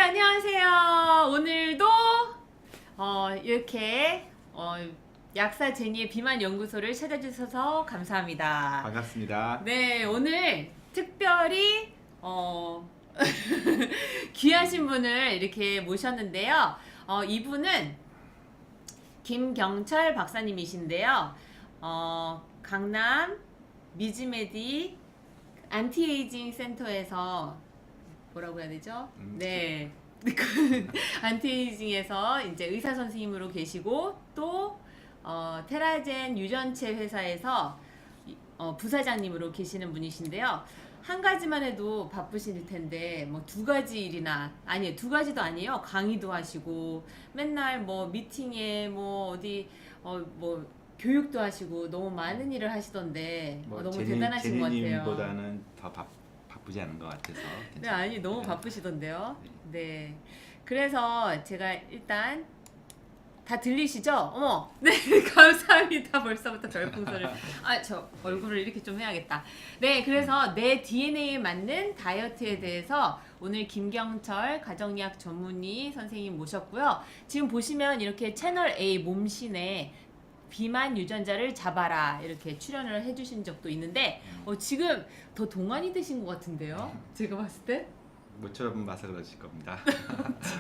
안녕하세요. 오늘도 이렇게 약사 제니의 비만 연구소를 찾아주셔서 감사합니다. 반갑습니다. 네, 오늘 특별히 귀하신 분을 이렇게 모셨는데요. 이분은 김경철 박사님이신데요. 강남 미즈메디 안티에이징 센터에서 뭐라고 해야 되죠? 네. 안티에이징에서 이제 의사 선생님으로 계시고 또 테라젠 유전체 회사에서 부사장님으로 계시는 분이신데요. 한 가지만 해도 바쁘실 텐데 뭐 두 가지 일이나 아니요, 두 가지도 아니에요. 강의도 하시고 맨날 뭐 미팅에 뭐 어디 뭐 교육도 하시고 너무 많은 일을 하시던데 너무 대단하신 것 같아요. 제니님보다는 더 바쁘지 않은 것 같아서. 네, 아니 너무 네. 바쁘시던데요. 네. 그래서 제가 일단 다 들리시죠? 어머, 네, 감사합니다. 벌써부터 별풍선을. 저 얼굴을 이렇게 좀 해야겠다. 네, 그래서 내 DNA에 맞는 다이어트에 대해서 오늘 김경철 가정의학 전문의 선생님 모셨고요. 지금 보시면 이렇게 채널 A 몸신에 비만 유전자를 잡아라 이렇게 출연을 해주신 적도 있는데 지금 더 동안이 되신 것 같은데요? 제가 봤을 때? 모처럼 봐서 그러실 겁니다.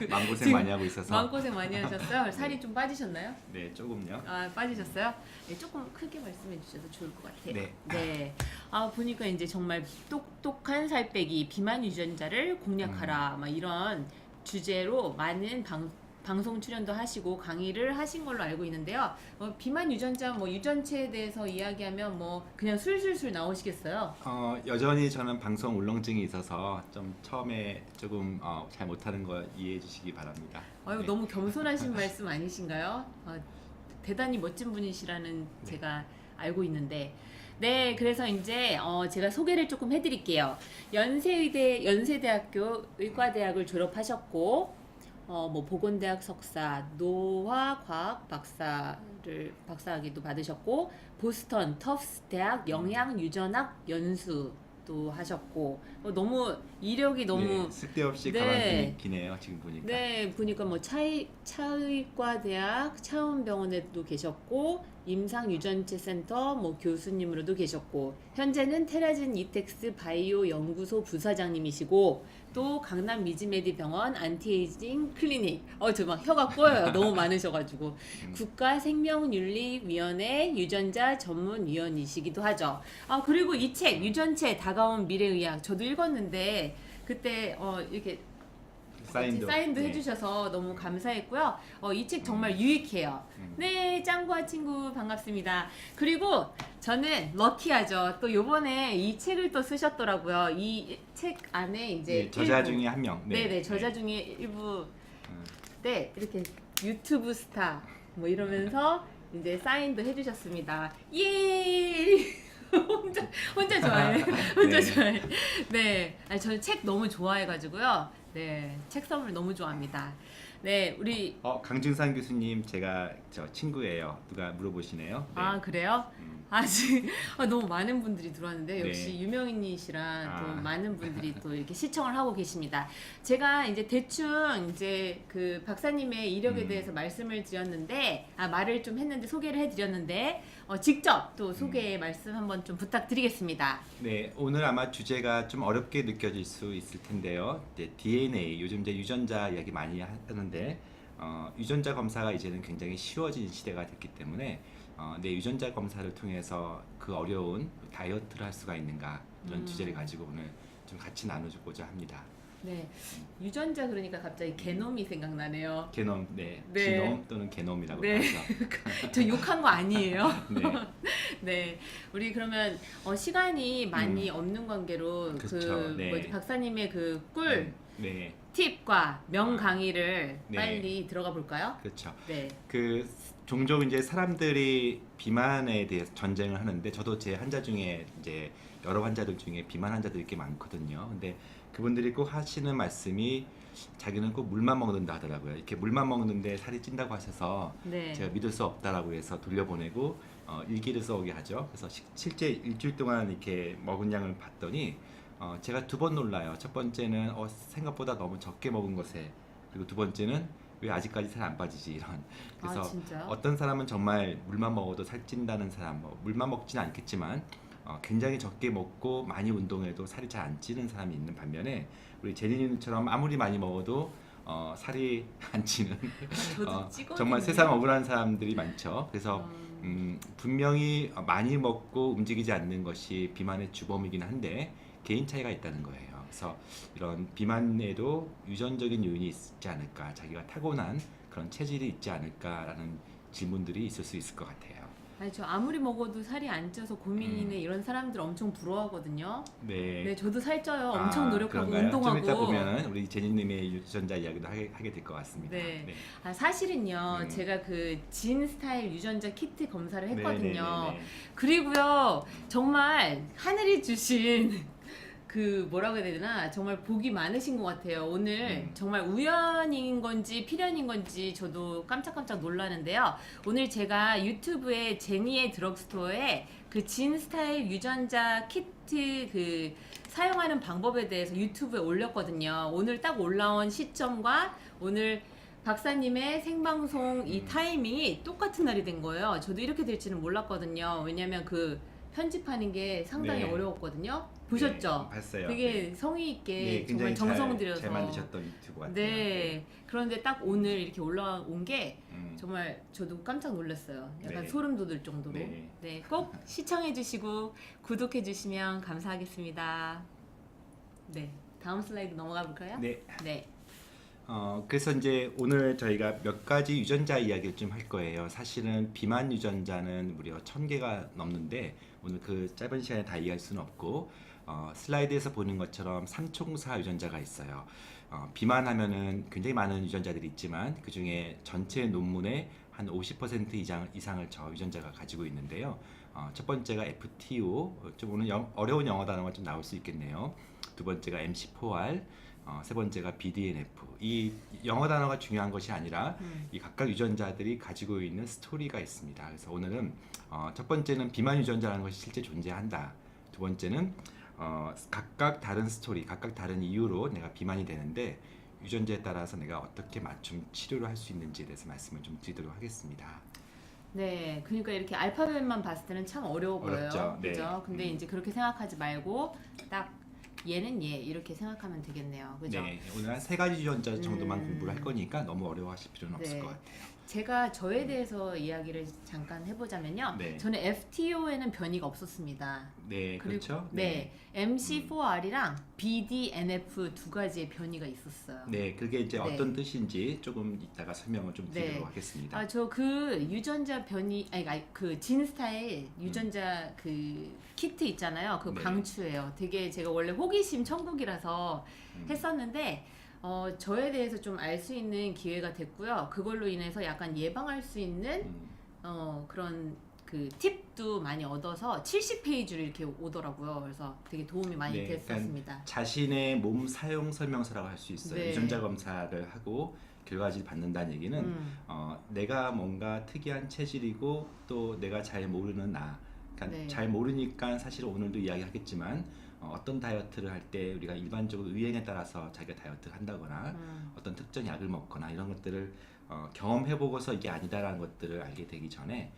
마음고생 지금 많이 하고 있어서. 마음고생 많이 하셨어요? 살이 좀 빠지셨나요? 네, 조금요. 빠지셨어요? 네, 조금 크게 말씀해 주셔도 좋을 것 같아요. 네. 네. 보니까 이제 정말 똑똑한 살 빼기, 비만 유전자를 공략하라, 막 이런 주제로 많은 방송 출연도 하시고 강의를 하신 걸로 알고 있는데요. 비만 유전자, 뭐 유전체에 대해서 이야기하면 뭐 그냥 술술술 나오시겠어요? 여전히 저는 방송 울렁증이 있어서 좀 처음에 조금 잘 못하는 거 이해해 주시기 바랍니다. 네. 너무 겸손하신 말씀 아니신가요? 대단히 멋진 분이시라는 제가 알고 있는데. 네, 그래서 이제 제가 소개를 조금 해드릴게요. 연세대학교 의과대학을 졸업하셨고 뭐 보건대학 석사, 노화과학 박사학위도 받으셨고 보스턴 터프스 대학 영양유전학 연수도 하셨고 너무 이력이 너무 네, 쓸데없이 가만히 기네요. 지금 보니까. 네, 보니까 뭐 차의과대학 차은병원에도 계셨고 임상유전체센터 뭐 교수님으로도 계셨고 현재는 테라진 이텍스 바이오 연구소 부사장님이시고 또 강남 미즈메디 병원 안티에이징 클리닉 저 막 혀가 꼬여요. 너무 많으셔가지고 국가생명윤리위원회 유전자 전문위원이시기도 하죠. 그리고 이 책 유전체 다가온 미래의학 저도 읽었는데 그때 이렇게 사인도 네. 해주셔서 너무 감사했고요. 이 책 정말 유익해요. 네, 짱구와 친구 반갑습니다. 그리고 저는 럭키하죠. 또 요번에 이 책을 또 쓰셨더라고요. 이 책 안에 이제 네, 저자 중에 한 명. 네, 저자 중에 일부 네, 이렇게 유튜브 스타 뭐 이러면서 이제 사인도 해주셨습니다. 예! 혼자 좋아해. 혼자 네. 좋아해. 네, 저는 책 너무 좋아해가지고요. 네, 책 선물 너무 좋아합니다. 네, 우리 강준산 교수님 제가 저 친구예요. 누가 물어보시네요. 네. 그래요? 아직 너무 많은 분들이 들어왔는데 역시 네. 유명인이시라 또 많은 분들이 또 이렇게 시청을 하고 계십니다. 제가 이제 대충 이제 그 박사님의 이력에 대해서 말씀을 드렸는데 말을 좀 했는데 소개를 해드렸는데 직접 또 소개 말씀 한번 좀 부탁드리겠습니다. 네, 오늘 아마 주제가 좀 어렵게 느껴질 수 있을 텐데요. 네, DNA, 요즘 이제 유전자 이야기 많이 하는데 유전자 검사가 이제는 굉장히 쉬워진 시대가 됐기 때문에 내 유전자 검사를 통해서 그 어려운 다이어트를 할 수가 있는가 이런 주제를 가지고 오늘 좀 같이 나눠주고자 합니다. 네, 유전자 그러니까 갑자기 게놈이 생각나네요. 게놈, 네, 네. 지놈 또는 게놈이라고 네. 하죠. 저 욕한 거 아니에요. 네. 네, 우리 그러면 시간이 많이 없는 관계로 그렇죠. 네. 뭐지 박사님의 그 꿀 네, 팁과 명 강의를 네. 빨리 들어가 볼까요? 그렇죠. 네, 그 종종 이제 사람들이 비만에 대해서 전쟁을 하는데 저도 제 환자 중에 이제 여러 환자들 중에 비만 환자들이 꽤 많거든요. 근데 그분들이 꼭 하시는 말씀이 자기는 꼭 물만 먹는다 하더라고요. 이렇게 물만 먹는데 살이 찐다고 하셔서 네, 제가 믿을 수 없다라고 해서 돌려보내고 일기를 써오게 하죠. 그래서 실제 일주일 동안 이렇게 먹은 양을 봤더니 제가 두 번 놀라요. 첫 번째는 생각보다 너무 적게 먹은 것에, 그리고 두 번째는 왜 아직까지 살 안 빠지지 이런. 그래서 진짜요? 어떤 사람은 정말 물만 먹어도 살찐다는 사람, 물만 먹지는 않겠지만 굉장히 적게 먹고 많이 운동해도 살이 잘 안 찌는 사람이 있는 반면에 우리 제니님처럼 아무리 많이 먹어도 살이 안 찌는 저도 찌거든요. 정말 세상 억울한 사람들이 많죠. 그래서 분명히 많이 먹고 움직이지 않는 것이 비만의 주범이긴 한데 개인 차이가 있다는 거예요. 그래서 이런 비만에도 유전적인 요인이 있지 않을까, 자기가 타고난 그런 체질이 있지 않을까라는 질문들이 있을 수 있을 것 같아요. 아니 저 아무리 먹어도 살이 안 쪄서 고민이네 이런 사람들 엄청 부러워하거든요. 네. 네, 저도 살쪄요. 엄청 노력하고 그런가요? 운동하고. 좀 이따 보면은 우리 제니님의 유전자 이야기도 하게 될 것 같습니다. 네. 사실은요, 제가 그 진 스타일 유전자 키트 검사를 했거든요. 네네네네. 그리고요, 정말 하늘이 주신 그 뭐라고 해야 되나, 정말 복이 많으신 것 같아요. 오늘 정말 우연인 건지 필연인 건지 저도 깜짝깜짝 놀라는데요. 오늘 제가 유튜브에 제니의 드럭스토어에 그 진 스타일 유전자 키트 그 사용하는 방법에 대해서 유튜브에 올렸거든요. 오늘 딱 올라온 시점과 오늘 박사님의 생방송 이 타이밍이 똑같은 날이 된 거예요. 저도 이렇게 될지는 몰랐거든요. 왜냐면 그 편집하는 게 상당히 네. 어려웠거든요. 보셨죠? 네, 봤어요. 되게 성의 있게 네, 정말 굉장히 정성 들여서 잘 만드셨던 유튜브 같아요. 네. 그런데 딱 오늘 이렇게 올라온 게 음. 정말 저도 깜짝 놀랐어요. 약간 네. 소름 돋을 정도로. 네. 네. 꼭 시청해 주시고 구독해 주시면 감사하겠습니다. 네. 다음 슬라이드 넘어가 볼까요? 네. 네. 그래서 이제 오늘 저희가 몇 가지 유전자 이야기를 좀 할 거예요. 사실은 비만 유전자는 무려 1000개가 넘는데 오늘 그 짧은 시간에 다 이해할 수는 없고 슬라이드에서 보는 것처럼 삼총사 유전자가 있어요. 비만하면은 굉장히 많은 유전자들이 있지만 그 중에 전체 논문의 한 50% 이상을 저 유전자가 가지고 있는데요. 첫 번째가 FTO, 좀 오늘 어려운 영어 단어가 좀 나올 수 있겠네요. 두 번째가 MC4R, 세 번째가 BDNF. 이 영어 단어가 중요한 것이 아니라 이 각각 유전자들이 가지고 있는 스토리가 있습니다. 그래서 오늘은 첫 번째는 비만 유전자라는 것이 실제 존재한다. 두 번째는 각각 다른 스토리, 각각 다른 이유로 내가 비만이 되는데 유전자에 따라서 내가 어떻게 맞춤 치료를 할 수 있는지에 대해서 말씀을 좀 드리도록 하겠습니다. 네, 그러니까 이렇게 알파벳만 봤을 때는 참 어려워 보여요. 어렵죠. 네. 그죠? 근데 이제 그렇게 생각하지 말고 딱 얘는 얘 이렇게 생각하면 되겠네요. 그죠? 네, 오늘 한 3가지 유전자 정도만 공부를 할 거니까 너무 어려워하실 필요는 없을 네. 것 같아요. 제가 저에 대해서 이야기를 잠깐 해보자면요. 네. 저는 FTO에는 변이가 없었습니다. 네, 그렇죠. 네, MC4R이랑 BDNF 두 가지의 변이가 있었어요. 네, 그게 이제 네. 어떤 뜻인지 조금 이따가 설명을 좀 드리도록 네. 하겠습니다. 저 그 유전자 변이, 아니 그 진 스타일 유전자 그 키트 있잖아요. 그 네. 강추예요. 되게 제가 원래 호기심 천국이라서 했었는데 저에 대해서 좀 알 수 있는 기회가 됐고요. 그걸로 인해서 약간 예방할 수 있는 그런 그 팁도 많이 얻어서 70페이지로 이렇게 오더라고요. 그래서 되게 도움이 많이 네, 됐었습니다. 자신의 몸 사용 설명서라고 할 수 있어요. 네. 유전자 검사를 하고 결과지를 받는다는 얘기는 내가 뭔가 특이한 체질이고 또 내가 잘 모르는 나, 그러니까 네. 잘 모르니까 사실 오늘도 이야기하겠지만 어떤 다이어트를 할 때 우리가 일반적으로 유행에 따라서 자기가 다이어트를 한다거나 어떤 특정 약을 먹거나 이런 것들을 경험해보고서 이게 아니다라는 것들을 알게 되기 전에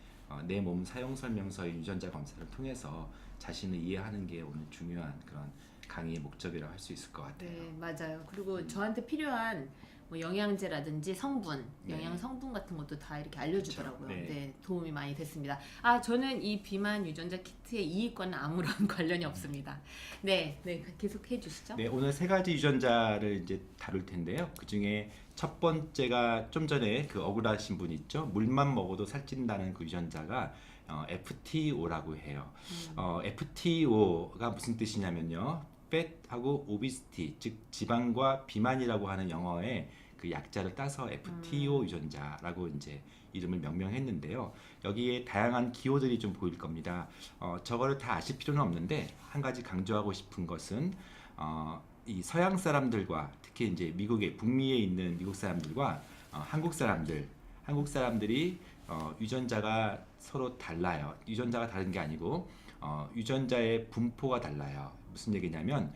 내 몸 사용 설명서의 유전자 검사를 통해서 자신을 이해하는 게 오늘 중요한 그런 강의의 목적이라고 할 수 있을 것 같아요. 네, 맞아요. 그리고 저한테 필요한 뭐 영양제라든지 성분, 네. 영양 성분 같은 것도 다 이렇게 알려주더라고요. 그렇죠. 네. 네, 도움이 많이 됐습니다. 저는 이 비만 유전자 키트의 이익과는 아무런 관련이 없습니다. 네, 네, 계속 해주시죠. 네, 오늘 3가지 유전자를 이제 다룰 텐데요. 그 중에 첫 번째가 좀 전에 그 억울하신 분 있죠. 물만 먹어도 살찐다는 그 유전자가 FTO라고 해요. FTO가 무슨 뜻이냐면요. fat하고 obesity, 즉 지방과 비만이라고 하는 영어의 그 약자를 따서 FTO 유전자라고 이제 이름을 명명했는데요. 여기에 다양한 기호들이 좀 보일 겁니다. 저거를 다 아실 필요는 없는데 한 가지 강조하고 싶은 것은 이 서양 사람들과 특히 이제 미국의 북미에 있는 미국 사람들과 한국 사람들이 유전자가 서로 달라요. 유전자가 다른 게 아니고 유전자의 분포가 달라요. 무슨 얘기냐면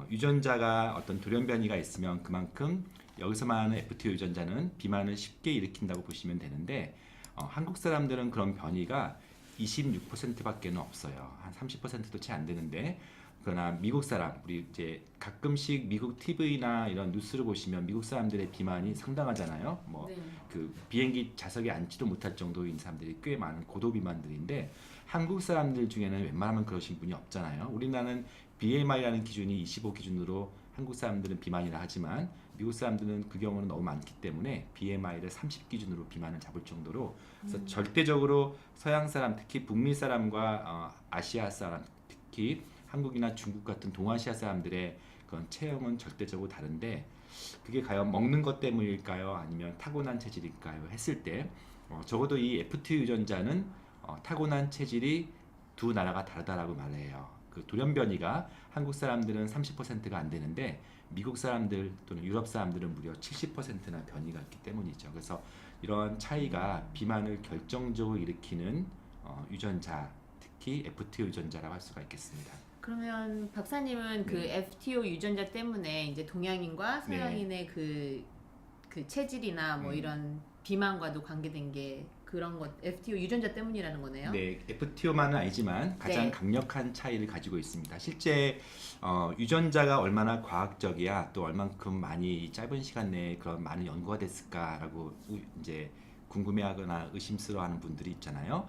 유전자가 어떤 돌연변이가 있으면 그만큼 여기서 말하는 FTO 유전자는 비만을 쉽게 일으킨다고 보시면 되는데 한국 사람들은 그런 변이가 26%밖에는 없어요. 한 30%도 채 안 되는데 그러나 미국 사람 우리 이제 가끔씩 미국 TV나 이런 뉴스를 보시면 미국 사람들의 비만이 상당하잖아요. 뭐 네. 그 비행기 좌석에 앉지도 못할 정도인 사람들이 꽤 많은 고도 비만들인데 한국 사람들 중에는 웬만하면 그러신 분이 없잖아요. 우리나라는 BMI라는 기준이 25 기준으로 한국 사람들은 비만이라 하지만 미국 사람들은 그 경우는 너무 많기 때문에 BMI를 30 기준으로 비만을 잡을 정도로 그래서 절대적으로 서양 사람 특히 북미 사람과 아시아 사람 특히 한국이나 중국 같은 동아시아 사람들의 그런 체형은 절대적으로 다른데 그게 과연 먹는 것 때문일까요? 아니면 타고난 체질일까요? 했을 때 적어도 이 FT 유전자는 타고난 체질이 두 나라가 다르다라고 말해요. 그 돌연변이가 한국 사람들은 30%가 안 되는데 미국 사람들 또는 유럽 사람들은 무려 70%나 변이가 있기 때문이죠. 그래서 이런 차이가 비만을 결정적으로 일으키는 유전자, 특히 FTO 유전자라고 할 수가 있겠습니다. 그러면 박사님은 그 네. FTO 유전자 때문에 이제 동양인과 서양인의 그 체질이나 뭐 이런 비만과도 관계된 게 그런 것 FTO 유전자 때문이라는 거네요. 네, FTO만은 아니지만 가장 네. 강력한 차이를 가지고 있습니다. 실제 유전자가 얼마나 과학적이야 또 얼만큼 많이 짧은 시간 내에 그런 많은 연구가 됐을까라고 이제 궁금해하거나 의심스러워하는 분들이 있잖아요.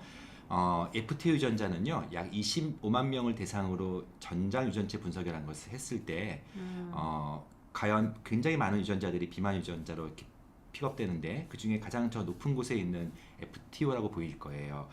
FTO 유전자는요, 약 25만 명을 대상으로 전장 유전체 분석이라는 것을 했을 때 과연 굉장히 많은 유전자들이 비만 유전자로 이렇게 픽업되는데 그 중에 가장 저 높은 곳에 있는 FTO라고 보일 거예요.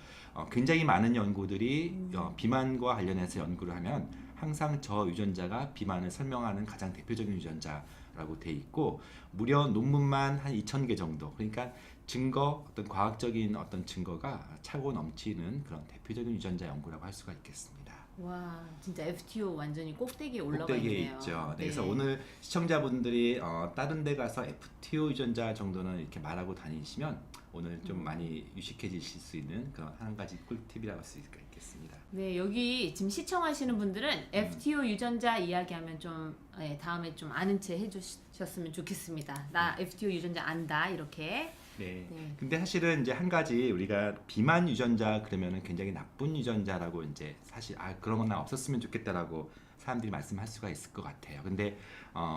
굉장히 많은 연구들이 비만과 관련해서 연구를 하면 항상 저 유전자가 비만을 설명하는 가장 대표적인 유전자라고 돼 있고 무려 논문만 한 2,000개 정도. 그러니까 증거 어떤 과학적인 어떤 증거가 차고 넘치는 그런 대표적인 유전자 연구라고 할 수가 있겠습니다. 와, 진짜 FTO 완전히 꼭대기에 올라가 꼭대기에 있네요. 있죠. 네, 그래서 오늘 시청자분들이 다른 데 가서 FTO 유전자 정도는 이렇게 말하고 다니시면 오늘 좀 많이 유식해지실 수 있는 그런 한 가지 꿀팁이라고 할 수 있겠습니다. 네, 여기 지금 시청하시는 분들은 FTO 유전자 이야기하면 좀 다음에 좀 아는 체 해주셨으면 좋겠습니다. 나 FTO 유전자 안다 이렇게. 네. 네. 근데 사실은 이제 한 가지 우리가 비만 유전자 그러면은 굉장히 나쁜 유전자라고 이제 사실 그런 건 나 없었으면 좋겠다라고 사람들이 말씀할 수가 있을 것 같아요. 근데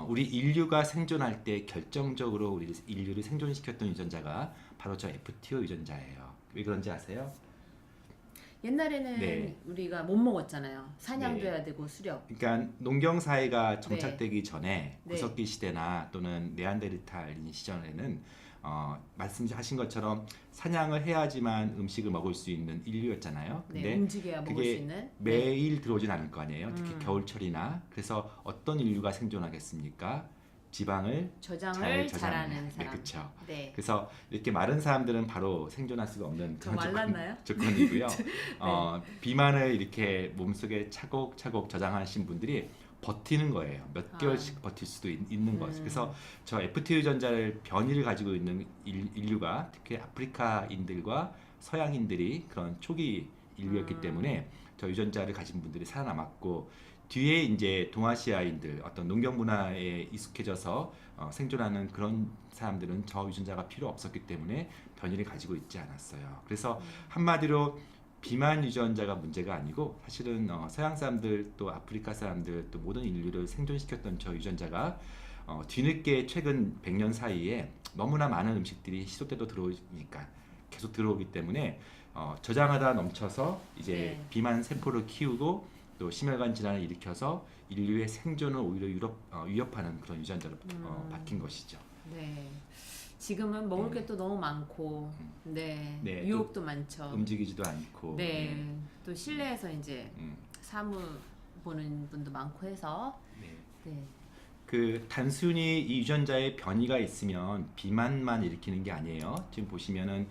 우리 인류가 생존할 때 결정적으로 우리 인류를 생존시켰던 유전자가 바로 저 FTO 유전자예요. 왜 그런지 아세요? 옛날에는 네. 우리가 못 먹었잖아요. 사냥도 네. 해야 되고 수렵. 그러니까 농경 사회가 정착되기 전에 네. 구석기 시대나 또는 네안데르탈인 시절에는 말씀하신 것처럼 사냥을 해야지만 음식을 먹을 수 있는 인류였잖아요. 네, 근데 움직여야 먹을 수 그게 있는. 매일 들어오진 않을 거 아니에요. 특히 겨울철이나. 그래서 어떤 인류가 생존하겠습니까? 지방을 저장을 잘 잘하는 네, 사람. 그렇죠. 네. 그래서 이렇게 마른 사람들은 바로 생존할 수가 없는 저 그런 말랐나요? 조건이고요. 비만을 이렇게 몸속에 차곡차곡 저장하신 분들이 버티는 거예요. 몇 개월씩 버틸 수도 있는 거죠. 그래서 저 FT 유전자를 변이를 가지고 있는 인류가 특히 아프리카인들과 서양인들이 그런 초기 인류였기 때문에 저 유전자를 가진 분들이 살아남았고 뒤에 이제 동아시아인들 어떤 농경 문화에 익숙해져서 생존하는 그런 사람들은 저 유전자가 필요 없었기 때문에 변이를 가지고 있지 않았어요. 그래서 한마디로 비만 유전자가 문제가 아니고 사실은 서양 사람들 또 아프리카 사람들 또 모든 인류를 생존시켰던 저 유전자가 뒤늦게 최근 100년 사이에 너무나 많은 음식들이 시도 때도 들어오니까 계속 들어오기 때문에 저장하다 넘쳐서 이제 네. 비만 세포를 키우고 또 심혈관 질환을 일으켜서 인류의 생존을 오히려 위협하는 그런 유전자로 바뀐 것이죠. 네. 지금은 먹을 게 또 너무 많고, 네, 네, 유혹도 많죠. 움직이지도 않고. 네, 또 실내에서 이제 음. 사무 보는 분도 많고 해서, 네. 네, 그 단순히 이 유전자의 변이가 있으면 비만만 일으키는 게 아니에요. 지금 보시면은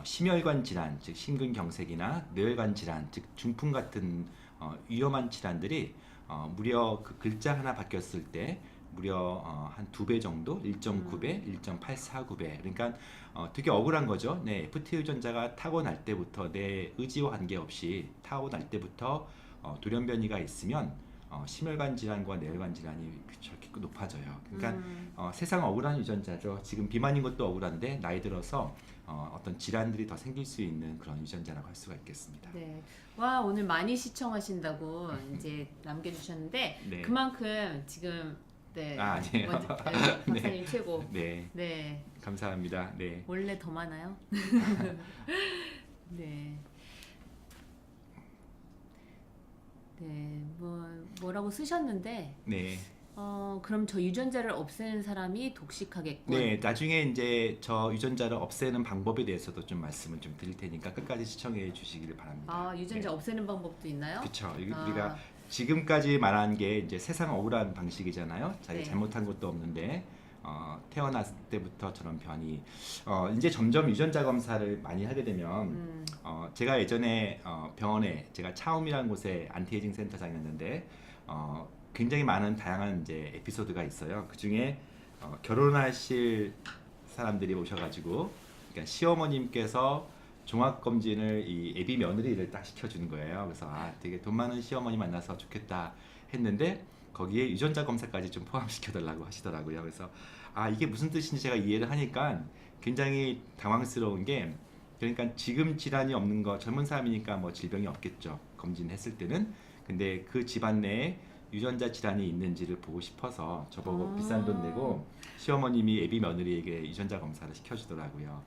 심혈관 질환, 즉 심근경색이나 뇌혈관 질환, 즉 중풍 같은 위험한 질환들이 무려 그 글자 하나 바뀌었을 때 무려 한 2배 정도, 1.9배, 1.849배. 그러니까 되게 억울한 거죠. 네, FT 유전자가 타고날 때부터 내 의지와 관계없이 타고날 때부터 돌연변이가 있으면 심혈관 질환과 뇌혈관 질환이 저렇게 높아져요. 그러니까 세상 억울한 유전자죠. 지금 비만인 것도 억울한데 나이 들어서 어떤 질환들이 더 생길 수 있는 그런 유전자라고 할 수가 있겠습니다. 네. 와 오늘 많이 시청하신다고 이제 남겨주셨는데 네. 그만큼 지금 네. 아니에요. 먼저, 네, 박사님 최고. 네. 네. 감사합니다. 네. 원래 더 많아요? 네. 네. 뭐라고 쓰셨는데 네. 그럼 저 유전자를 없애는 사람이 독식하겠군. 네, 나중에 이제 저 유전자를 없애는 방법에 대해서도 좀 말씀을 좀 드릴 테니까 끝까지 시청해 주시기를 바랍니다. 아, 유전자 없애는 방법도 있나요? 그렇죠. 아. 우리가 지금까지 말한 게 이제 세상 억울한 방식이잖아요. 자기 네. 잘못한 것도 없는데 태어났을 때부터처럼 변이. 이제 점점 유전자 검사를 많이 하게 되면 제가 예전에 병원에 제가 차움이라는 곳에 안티에이징 센터장이었는데 굉장히 많은 다양한 이제 에피소드가 있어요. 그 중에 결혼하실 사람들이 오셔가지고, 그러니까 시어머님께서 종합 검진을 이 애비 며느리를 딱 시켜주는 거예요. 그래서 되게 돈 많은 시어머니 만나서 좋겠다 했는데 거기에 유전자 검사까지 좀 포함시켜달라고 하시더라고요. 그래서 이게 무슨 뜻인지 제가 이해를 하니까 굉장히 당황스러운 게, 그러니까 지금 질환이 없는 거, 젊은 사람이니까 뭐 질병이 없겠죠. 검진했을 때는. 근데 그 집안 내에 유전자 질환이 있는지를 보고 싶어서 저보고 비싼 돈 내고 시어머님이 애비 며느리에게 유전자 검사를 시켜주더라고요.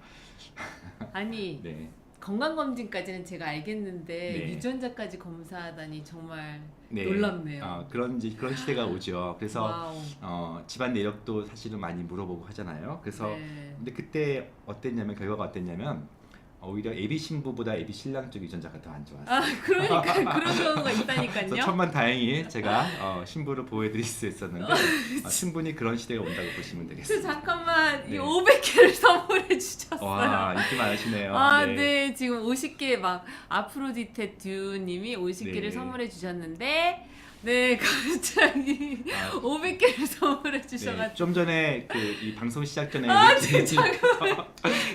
아니 네. 건강검진까지는 제가 알겠는데 네. 유전자까지 검사하다니 정말 네. 놀랍네요. 그런 시대가 오죠. 그래서 와우. 집안 내력도 사실은 많이 물어보고 하잖아요. 그래서 네. 근데 그때 어땠냐면, 결과가 어땠냐면 오히려 애비 신부보다 애비 신랑 쪽 유전자가 더 안 좋았어요. 그러니까 그런 경우가 그래서 있다니까요. 천만다행히 제가 신부를 보호해드릴 수 있었는데 충분히 그런 시대가 온다고 보시면 되겠습니다. 잠깐만 네. 이 500개를 선물해 주셨어요. 와, 인기 많으시네요. 네. 지금 50개 막 아프로디테 듀님이 50개를 네. 선물해 주셨는데 네, 갑자기 500개를 선물해 주셔가지고 네, 좀 전에 이 방송 시작 전에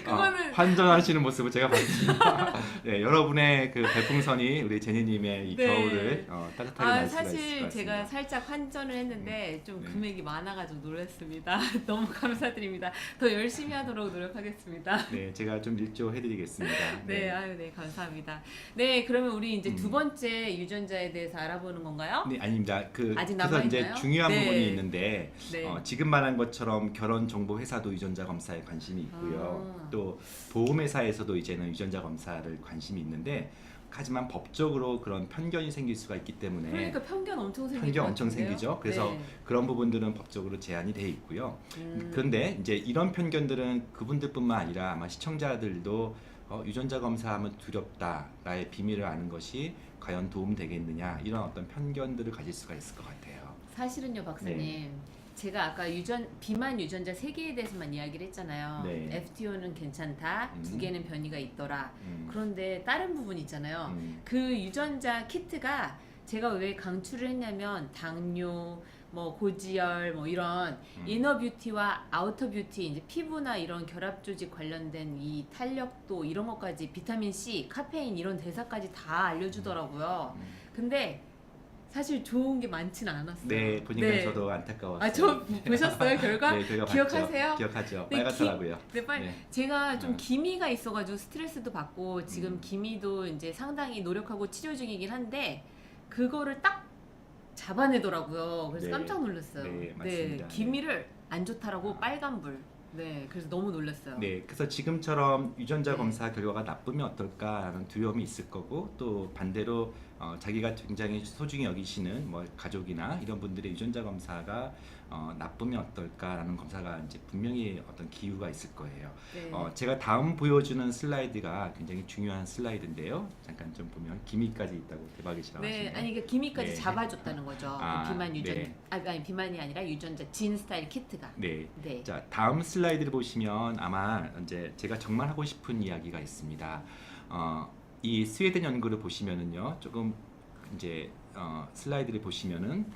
그거는 환전하시는 모습을 제가 봤습니다. 네, 여러분의 그 별풍선이 우리 제니님의 이 네. 겨울을 따뜻하게 날 수가 있을 것 사실 같습니다. 제가 살짝 환전을 했는데 좀 네. 금액이 많아가지고 놀랐습니다. 너무 감사드립니다. 더 열심히 하도록 노력하겠습니다. 네, 제가 좀 일조해드리겠습니다. 네, 네, 감사합니다. 네, 그러면 우리 이제 두 번째 유전자에 대해서 알아보는 건가요? 네, 아닙니다. 아직 그래서 이제 남아있나요? 중요한 네. 부분이 있는데 네. 지금 말한 것처럼 결혼 정보 회사도 유전자 검사에 관심이 있고요. 또 보험회사에서도 이제는 유전자 검사를 관심이 있는데, 하지만 법적으로 그런 편견이 생길 수가 있기 때문에 그러니까 편견 엄청 생기죠. 편견 엄청 생기죠. 그래서 그런 부분들은 법적으로 제한이 돼 있고요. 그런데 이제 이런 편견들은 그분들뿐만 아니라 아마 시청자들도 유전자 검사하면 두렵다라의 비밀을 아는 것이 과연 도움 되겠느냐, 이런 어떤 편견들을 가질 수가 있을 것 같아요. 사실은요, 박사님. 네. 제가 아까 비만 유전자 3개에 대해서만 이야기를 했잖아요. 네. FTO는 괜찮다. 2개는 변이가 있더라. 음. 그런데 다른 부분 있잖아요. 음. 그 유전자 키트가 제가 왜 강추를 했냐면 당뇨, 뭐 고지혈, 뭐 이런 이너 뷰티와 아우터 뷰티, 이제 피부나 이런 결합 조직 관련된 이 탄력도 이런 것까지 비타민 C, 카페인 이런 대사까지 다 알려주더라고요. 근데 사실 좋은 게 많지는 않았어요. 네, 보니까 저도 안타까웠어요. 저 보셨어요 결과? 네, 결과 기억하세요? 봤죠. 기억하죠. 네, 빨갛더라고요. 네. 제가 좀 기미가 있어가지고 스트레스도 받고 지금 기미도 이제 상당히 노력하고 치료 중이긴 한데 그거를 딱 잡아내더라고요. 그래서 네. 깜짝 놀랐어요. 네, 맞습니다. 기미를 안 좋다라고 빨간불. 네, 그래서 너무 놀랐어요. 네, 그래서 지금처럼 유전자 네. 검사 결과가 나쁘면 어떨까라는 두려움이 있을 거고, 또 반대로 자기가 굉장히 소중히 여기시는 뭐 가족이나 이런 분들의 유전자 검사가 나쁘면 어떨까라는 검사가 이제 분명히 어떤 기후가 있을 거예요. 네. 제가 다음 보여주는 슬라이드가 굉장히 중요한 슬라이드인데요. 잠깐 좀 보면 기미까지 있다고 대박이시라고 네, 하시네요. 아니 그러니까 기미까지 네. 잡아줬다는 거죠. 그 비만 유전, 네. 아니 비만이 아니라 유전자 진 스타일 키트가. 네. 네. 자, 다음 슬라이드를 보시면 아마 이제 제가 정말 하고 싶은 이야기가 있습니다. 이 스웨덴 연구를 보시면은요, 조금 이제 슬라이드를 보시면은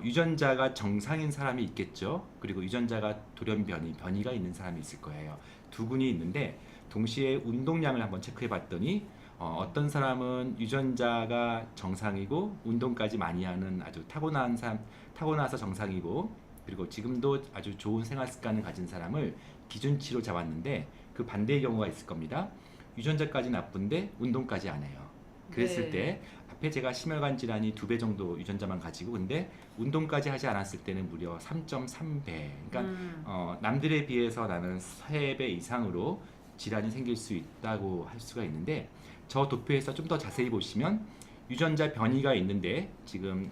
유전자가 정상인 사람이 있겠죠. 그리고 유전자가 변이가 있는 사람이 있을 거예요. 두 군이 있는데 동시에 운동량을 한번 체크해 봤더니 어떤 사람은 유전자가 정상이고 운동까지 많이 하는 아주 타고나서 정상이고 그리고 지금도 아주 좋은 생활 습관을 가진 사람을 기준치로 잡았는데 그 반대의 경우가 있을 겁니다. 유전자까지 나쁜데 운동까지 안 해요. 그랬을 네. 때 앞에 제가 심혈관 질환이 2배 정도 유전자만 가지고 근데 운동까지 하지 않았을 때는 무려 3.3배. 그러니까 남들에 비해서 나는 3배 이상으로 질환이 생길 수 있다고 할 수가 있는데 저 도표에서 좀 더 자세히 보시면 유전자 변이가 있는데 지금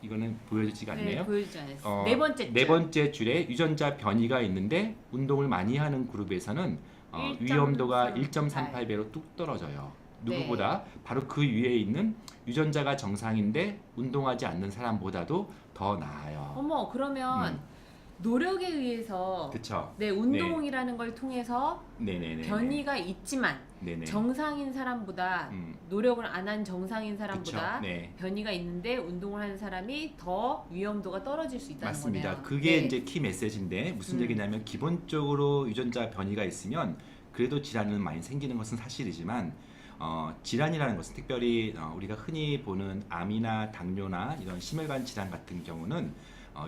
이거는 보여지지가 않네요. 네, 보여주지 않았어요. 네 번째 줄. 네 번째 줄에 유전자 변이가 있는데 운동을 많이 하는 그룹에서는 위험도가 1.38배로 뚝 떨어져요. 누구보다 바로 그 위에 있는 유전자가 정상인데 운동하지 않는 사람보다도 더 나아요. 어머, 그러면 노력에 의해서 그렇죠. 네, 운동이라는 걸 통해서 네네네. 변이가 있지만 네네. 정상인 사람보다 노력을 안 한 정상인 사람보다 그쵸. 네. 변이가 있는데 운동을 하는 사람이 더 위험도가 떨어질 수 있다는 맞습니다. 거네요. 그게 네. 이제 키 메시지인데 무슨 얘기냐면 기본적으로 유전자 변이가 있으면 그래도 질환은 많이 생기는 것은 사실이지만 질환이라는 것은 특별히 우리가 흔히 보는 암이나 당뇨나 이런 심혈관 질환 같은 경우는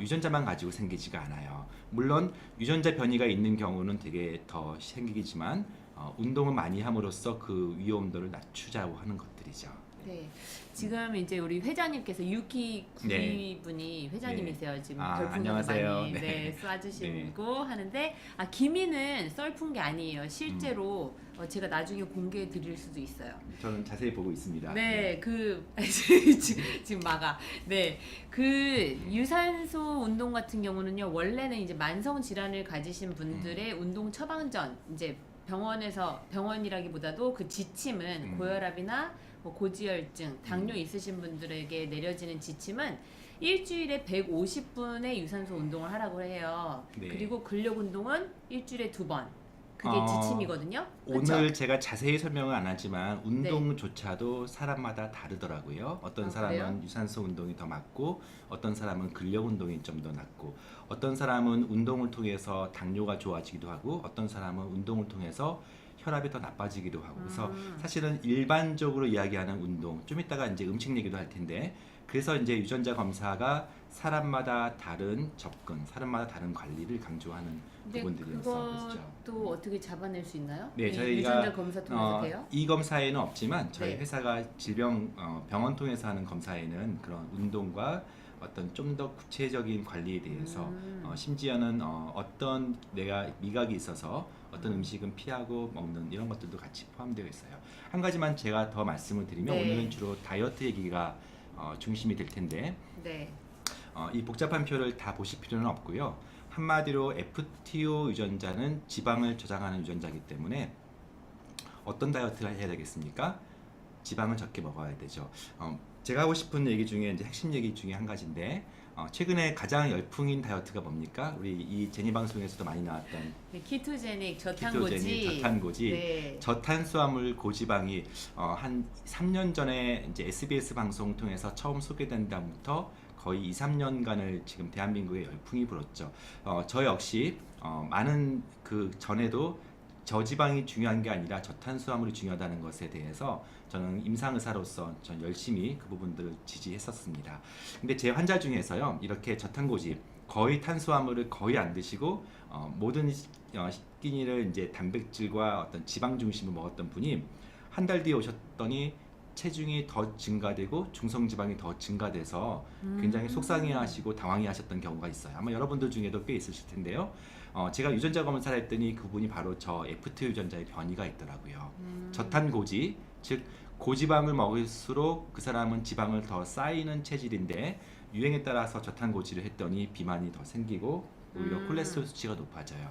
유전자만 가지고 생기지가 않아요. 물론 유전자 변이가 있는 경우는 되게 더 생기지만 운동을 많이 함으로써 그 위험도를 낮추자고 하는 것들이죠. 네, 지금 이제 우리 회장님께서 유키 구이분이 회장님이세요. 지금 별풍선 안녕하세요. 많이 쏴주시고 하는데 기미는 썰푼 게 아니에요. 실제로 제가 나중에 공개해 드릴 수도 있어요. 저는 자세히 보고 있습니다. 네, 지금 막아. 네, 그 유산소 운동 같은 경우는요. 원래는 이제 만성 질환을 가지신 분들의 운동 처방 전 이제 병원이라기보다도 그 지침은 고혈압이나 뭐 고지혈증, 당뇨 있으신 분들에게 내려지는 지침은 일주일에 150분의 유산소 운동을 하라고 해요. 네. 그리고 근력 운동은 일주일에 2번. 그게 지침이거든요. 오늘 그쵸? 제가 자세히 설명을 안 하지만 운동조차도 사람마다 다르더라고요. 어떤 사람은 그래요? 유산소 운동이 더 맞고 어떤 사람은 근력 운동이 좀 더 낫고 어떤 사람은 운동을 통해서 당뇨가 좋아지기도 하고 어떤 사람은 운동을 통해서 혈압이 더 나빠지기도 하고 그래서 사실은 일반적으로 이야기하는 운동 좀 이따가 이제 음식 얘기도 할 텐데 그래서 이제 유전자 검사가 사람마다 다른 접근, 사람마다 다른 관리를 강조하는 부분들이었어. 그것도 어떻게 잡아낼 수 있나요? 네, 저희가 유전자 검사 통해서 돼요? 이 검사에는 없지만 저희 네. 회사가 병원 통해서 하는 검사에는 그런 운동과 어떤 좀 더 구체적인 관리에 대해서 심지어는 어떤 내가 미각이 있어서 어떤 음식은 피하고 먹는 이런 것들도 같이 포함되어 있어요. 한 가지만 제가 더 말씀을 드리면 네. 오늘은 주로 다이어트 얘기가 중심이 될 텐데 네. 이 복잡한 표를 다 보실 필요는 없고요. 한마디로 FTO 유전자는 지방을 저장하는 유전자이기 때문에 어떤 다이어트를 해야 되겠습니까? 지방을 적게 먹어야 되죠. 제가 하고 싶은 얘기 중에 이제 핵심 얘기 중에 한 가지인데 최근에 가장 열풍인 다이어트가 뭡니까? 우리 이 제니 방송에서도 많이 나왔던 네, 키토제닉 저탄고지. 네. 저탄수화물 고지방이 한 3년 전에 이제 SBS 방송 통해서 처음 소개된 다음부터 거의 2, 3년간을 지금 대한민국에 열풍이 불었죠. 저 역시 많은 그 전에도 저지방이 중요한 게 아니라 저탄수화물이 중요하다는 것에 대해서 저는 임상의사로서 전 열심히 그 부분들을 지지했었습니다. 근데 제 환자 중에서요 이렇게 저탄고지 거의 탄수화물을 거의 안 드시고 모든 끼니를 이제 단백질과 어떤 지방 중심으로 먹었던 분이 한 달 뒤에 오셨더니 체중이 더 증가되고 중성지방이 더 증가돼서 굉장히 속상해하시고 당황해하셨던 경우가 있어요. 아마 여러분들 중에도 꽤 있으실 텐데요. 제가 유전자 검사를 했더니 그분이 바로 저 FT 유전자의 변이가 있더라고요. 저탄고지, 즉 고지방을 먹을수록 그 사람은 지방을 더 쌓이는 체질인데 유행에 따라서 저탄고지를 했더니 비만이 더 생기고 오히려 콜레스테롤 수치가 높아져요.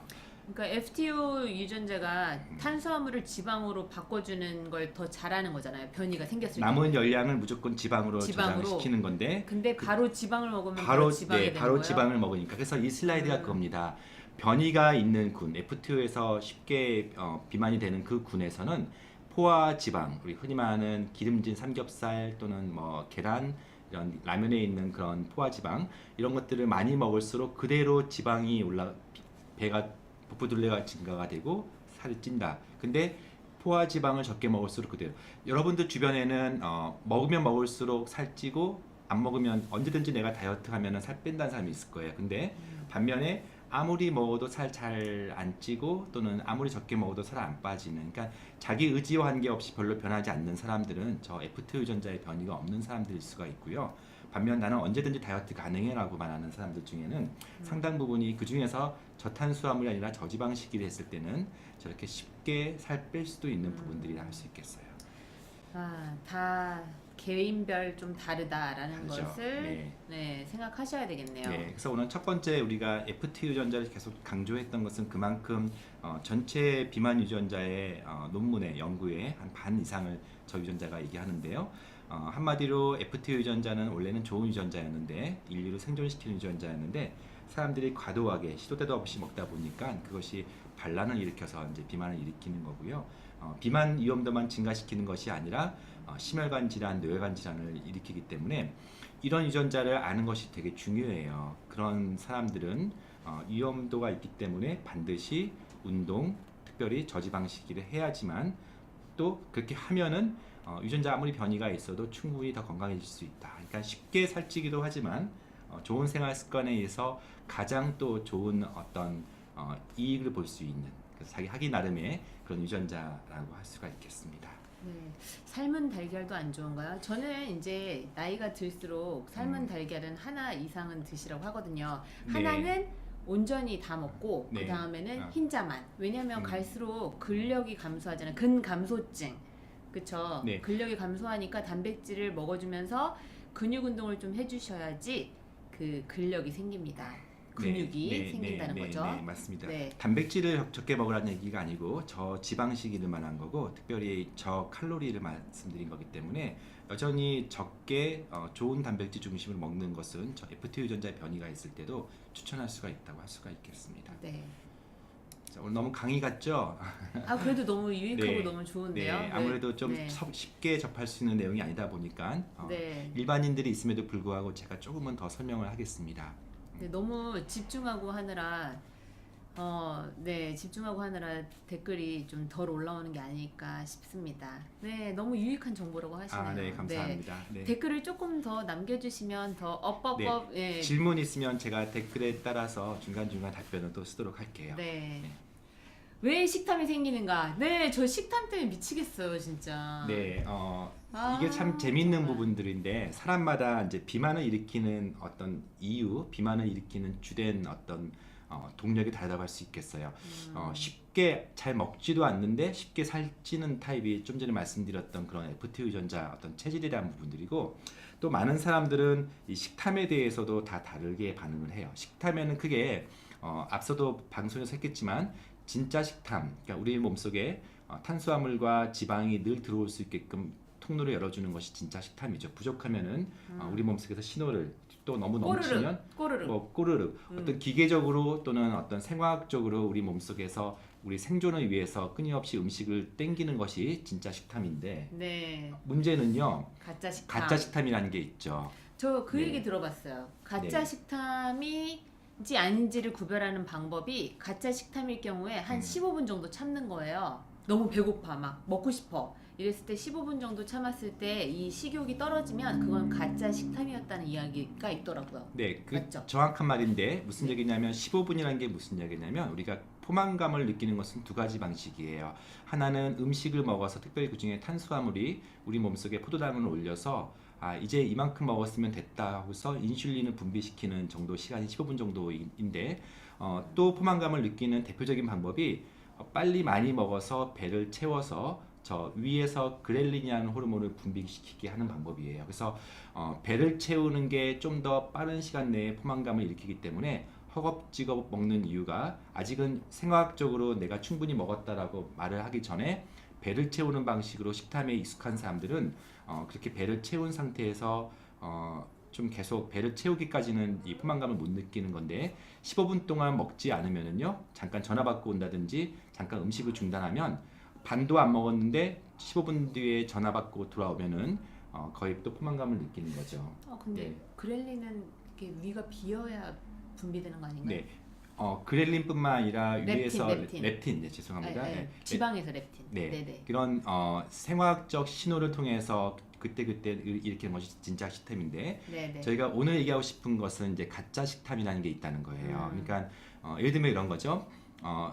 그러니까 FTO 유전자가 탄수화물을 지방으로 바꿔주는 걸 더 잘하는 거잖아요. 변이가 생겼을 때. 남은 열량을 무조건 지방으로 저장시키는 건데 근데 바로 지방을 먹으면 바로 지방이 되는 바로 거예요? 지방을 먹으니까 그래서 이 슬라이드가 그겁니다. 변이가 있는 군 FTO에서 쉽게 비만이 되는 그 군에서는 포화 지방, 우리 흔히 말하는 기름진 삼겹살 또는 뭐 계란 이런 라면에 있는 그런 포화 지방 이런 것들을 많이 먹을수록 그대로 지방이 배가 부풀둘레가 증가가 되고 살이 찐다. 근데 포화 지방을 적게 먹을수록 그래요. 여러분들 주변에는 먹으면 먹을수록 살찌고 안 먹으면 언제든지 내가 다이어트 하면은 살 뺀다는 사람이 있을 거예요. 근데 반면에 아무리 먹어도 살 잘 안 찌고 또는 아무리 적게 먹어도 살 안 빠지는, 그러니까 자기 의지와 관계없이 별로 변하지 않는 사람들은 저 F2 유전자의 변이가 없는 사람들일 수가 있고요. 반면 나는 언제든지 다이어트 가능해라고 말하는 사람들 중에는 상당 부분이 그 중에서 저탄수화물이 아니라 저지방식이를 했을 때는 저렇게 쉽게 살 뺄 수도 있는 부분들이라 할 수 있겠어요. 다 개인별 좀 다르다라는 다르죠. 것을 네. 생각하셔야 되겠네요. 네, 그래서 오늘 첫 번째 우리가 FT 유전자를 계속 강조했던 것은 그만큼 전체 비만 유전자의 논문의 연구의 한 반 이상을 저 유전자가 얘기하는데요. 한마디로 FT 유전자는 원래는 좋은 유전자였는데 인류를 생존시키는 유전자였는데 사람들이 과도하게 시도 때도 없이 먹다 보니까 그것이 반란을 일으켜서 이제 비만을 일으키는 거고요. 비만 위험도만 증가시키는 것이 아니라 심혈관 질환, 뇌관 질환을 일으키기 때문에 이런 유전자를 아는 것이 되게 중요해요. 그런 사람들은 위험도가 있기 때문에 반드시 운동, 특별히 저지방식을 해야지만 또 그렇게 하면은 유전자 아무리 변이가 있어도 충분히 더 건강해질 수 있다. 그러니까 쉽게 살찌기도 하지만 좋은 생활 습관에 의해서 가장 또 좋은 어떤 이익을 볼 수 있는, 그래서 자기 하기 나름의 그런 유전자라고 할 수가 있겠습니다. 네, 삶은 달걀도 안 좋은가요? 저는 이제 나이가 들수록 삶은 달걀은 하나 이상은 드시라고 하거든요. 네. 하나는 온전히 다 먹고 네. 그 다음에는 흰자만. 왜냐하면 갈수록 근력이 감소하잖아요. 근감소증, 그쵸? 네. 근력이 감소하니까 단백질을 먹어주면서 근육 운동을 좀 해주셔야지 그 근력이 생깁니다. 근육이 생긴다는 거죠. 네, 맞습니다. 네. 단백질을 적게 먹으라는 얘기가 아니고 저지방식을 말한 거고 특별히 저칼로리를 말씀드린 거기 때문에 여전히 적게 좋은 단백질 중심을 먹는 것은 저 FT 유전자의 변이가 있을 때도 추천할 수가 있다고 할 수가 있겠습니다. 네. 자, 오늘 너무 강의 같죠? 그래도 너무 유익하고 네. 너무 좋은데요. 네, 아무래도 좀 네. 쉽게 접할 수 있는 내용이 아니다 보니까 네. 일반인들이 있음에도 불구하고 제가 조금은 더 설명을 하겠습니다. 네, 너무 집중하고 하느라 집중하고 하느라 댓글이 좀 덜 올라오는 게 아닐까 싶습니다. 네, 너무 유익한 정보라고 하시네요. 네, 감사합니다. 네. 댓글을 조금 더 남겨주시면 더 업업업. 네. 질문 있으면 제가 댓글에 따라서 중간중간 답변을 또 쓰도록 할게요. 네. 네. 왜 식탐이 생기는가? 네, 저 식탐 때문에 미치겠어요, 진짜. 네, 이게 참 재밌는 정말. 부분들인데 사람마다 이제 비만을 일으키는 어떤 이유, 비만을 일으키는 주된 어떤 동력이 다르다고 할 수 있겠어요. 쉽게 잘 먹지도 않는데 쉽게 살찌는 타입이 좀 전에 말씀드렸던 그런 FT 유전자 어떤 체질이라는 부분들이고 또 많은 사람들은 이 식탐에 대해서도 다 다르게 반응을 해요. 식탐에는 크게 앞서도 방송에서 했겠지만 진짜 식탐, 그러니까 우리 몸속에 탄수화물과 지방이 늘 들어올 수 있게끔 통로를 열어주는 것이 진짜 식탐이죠. 부족하면은 우리 몸속에서 신호를 또 너무 넘치면 꼬르륵 어떤 기계적으로 또는 어떤 생화학적으로 우리 몸속에서 우리 생존을 위해서 끊임없이 음식을 땡기는 것이 진짜 식탐인데 네. 문제는요. 가짜 식탐. 가짜 식탐이라는 게 있죠. 저 그 네. 얘기 들어봤어요. 가짜 네. 식탐인지 아닌지를 구별하는 방법이 가짜 식탐일 경우에 한 15분 정도 참는 거예요. 너무 배고파, 막 먹고 싶어. 이랬을 때 15분 정도 참았을 때 이 식욕이 떨어지면 그건 가짜 식탐이었다는 이야기가 있더라고요. 네, 그 맞죠? 정확한 말인데 무슨 얘기냐면 15분이라는 게 무슨 얘기냐면 우리가 포만감을 느끼는 것은 두 가지 방식이에요. 하나는 음식을 먹어서 특별히 그 중에 탄수화물이 우리 몸속에 포도당을 올려서 이제 이만큼 먹었으면 됐다 하고서 인슐린을 분비시키는 정도 시간이 15분 정도인데 또 포만감을 느끼는 대표적인 방법이 빨리 많이 먹어서 배를 채워서 저 위에서 그렐린이라는 호르몬을 분비시키게 하는 방법이에요. 그래서 배를 채우는 게 좀 더 빠른 시간 내에 포만감을 일으키기 때문에 허겁지겁 먹는 이유가 아직은 생화학적으로 내가 충분히 먹었다라고 말을 하기 전에 배를 채우는 방식으로 식탐에 익숙한 사람들은 그렇게 배를 채운 상태에서 좀 계속 배를 채우기까지는 이 포만감을 못 느끼는 건데 15분 동안 먹지 않으면은요 잠깐 전화 받고 온다든지 잠깐 음식을 중단하면 반도 안 먹었는데 15분 뒤에 전화 받고 돌아오면은 거의 또 포만감을 느끼는 거죠. 근데 네. 그렐린은 이렇게 위가 비어야 분비되는 거 아닌가요? 네. 그렐린뿐만 아니라 위에서 렙틴. 네, 죄송합니다. 네, 네. 지방에서 렙틴. 네. 네네. 그런 생화학적 신호를 통해서 그때 일으키는 것이 진짜 식탐인데 네네. 저희가 오늘 얘기하고 싶은 것은 이제 가짜 식탐이라는 게 있다는 거예요. 그러니까 예를 들면 이런 거죠.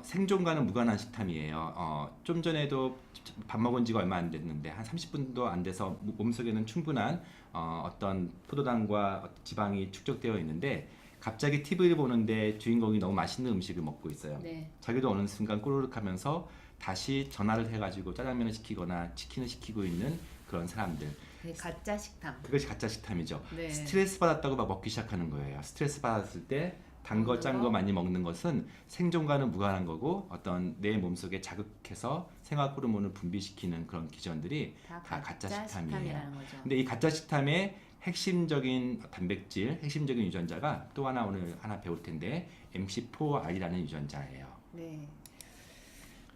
생존과는 무관한 식탐이에요. 좀 전에도 밥 먹은 지가 얼마 안 됐는데 한 30분도 안 돼서 몸속에는 충분한 어떤 포도당과 지방이 축적되어 있는데 갑자기 TV를 보는데 주인공이 너무 맛있는 음식을 먹고 있어요. 네. 자기도 어느 순간 꼬르륵 하면서 다시 전화를 해가지고 짜장면을 시키거나 치킨을 시키고 있는 그런 사람들. 네, 가짜 식탐. 그것이 가짜 식탐이죠. 네. 스트레스 받았다고 막 먹기 시작하는 거예요. 스트레스 받았을 때 단 거, 먹는 짠 거? 거 많이 먹는 것은 생존과는 무관한 거고 어떤 내 몸속에 자극해서 생화 호르몬을 분비시키는 그런 기전들이 다 가짜 식탐이에요. 식탐이라는 거죠. 근데 이 가짜 식탐의 핵심적인 단백질, 핵심적인 유전자가 또 하나 오늘 하나 배울 텐데 MC4R이라는 유전자예요. 네.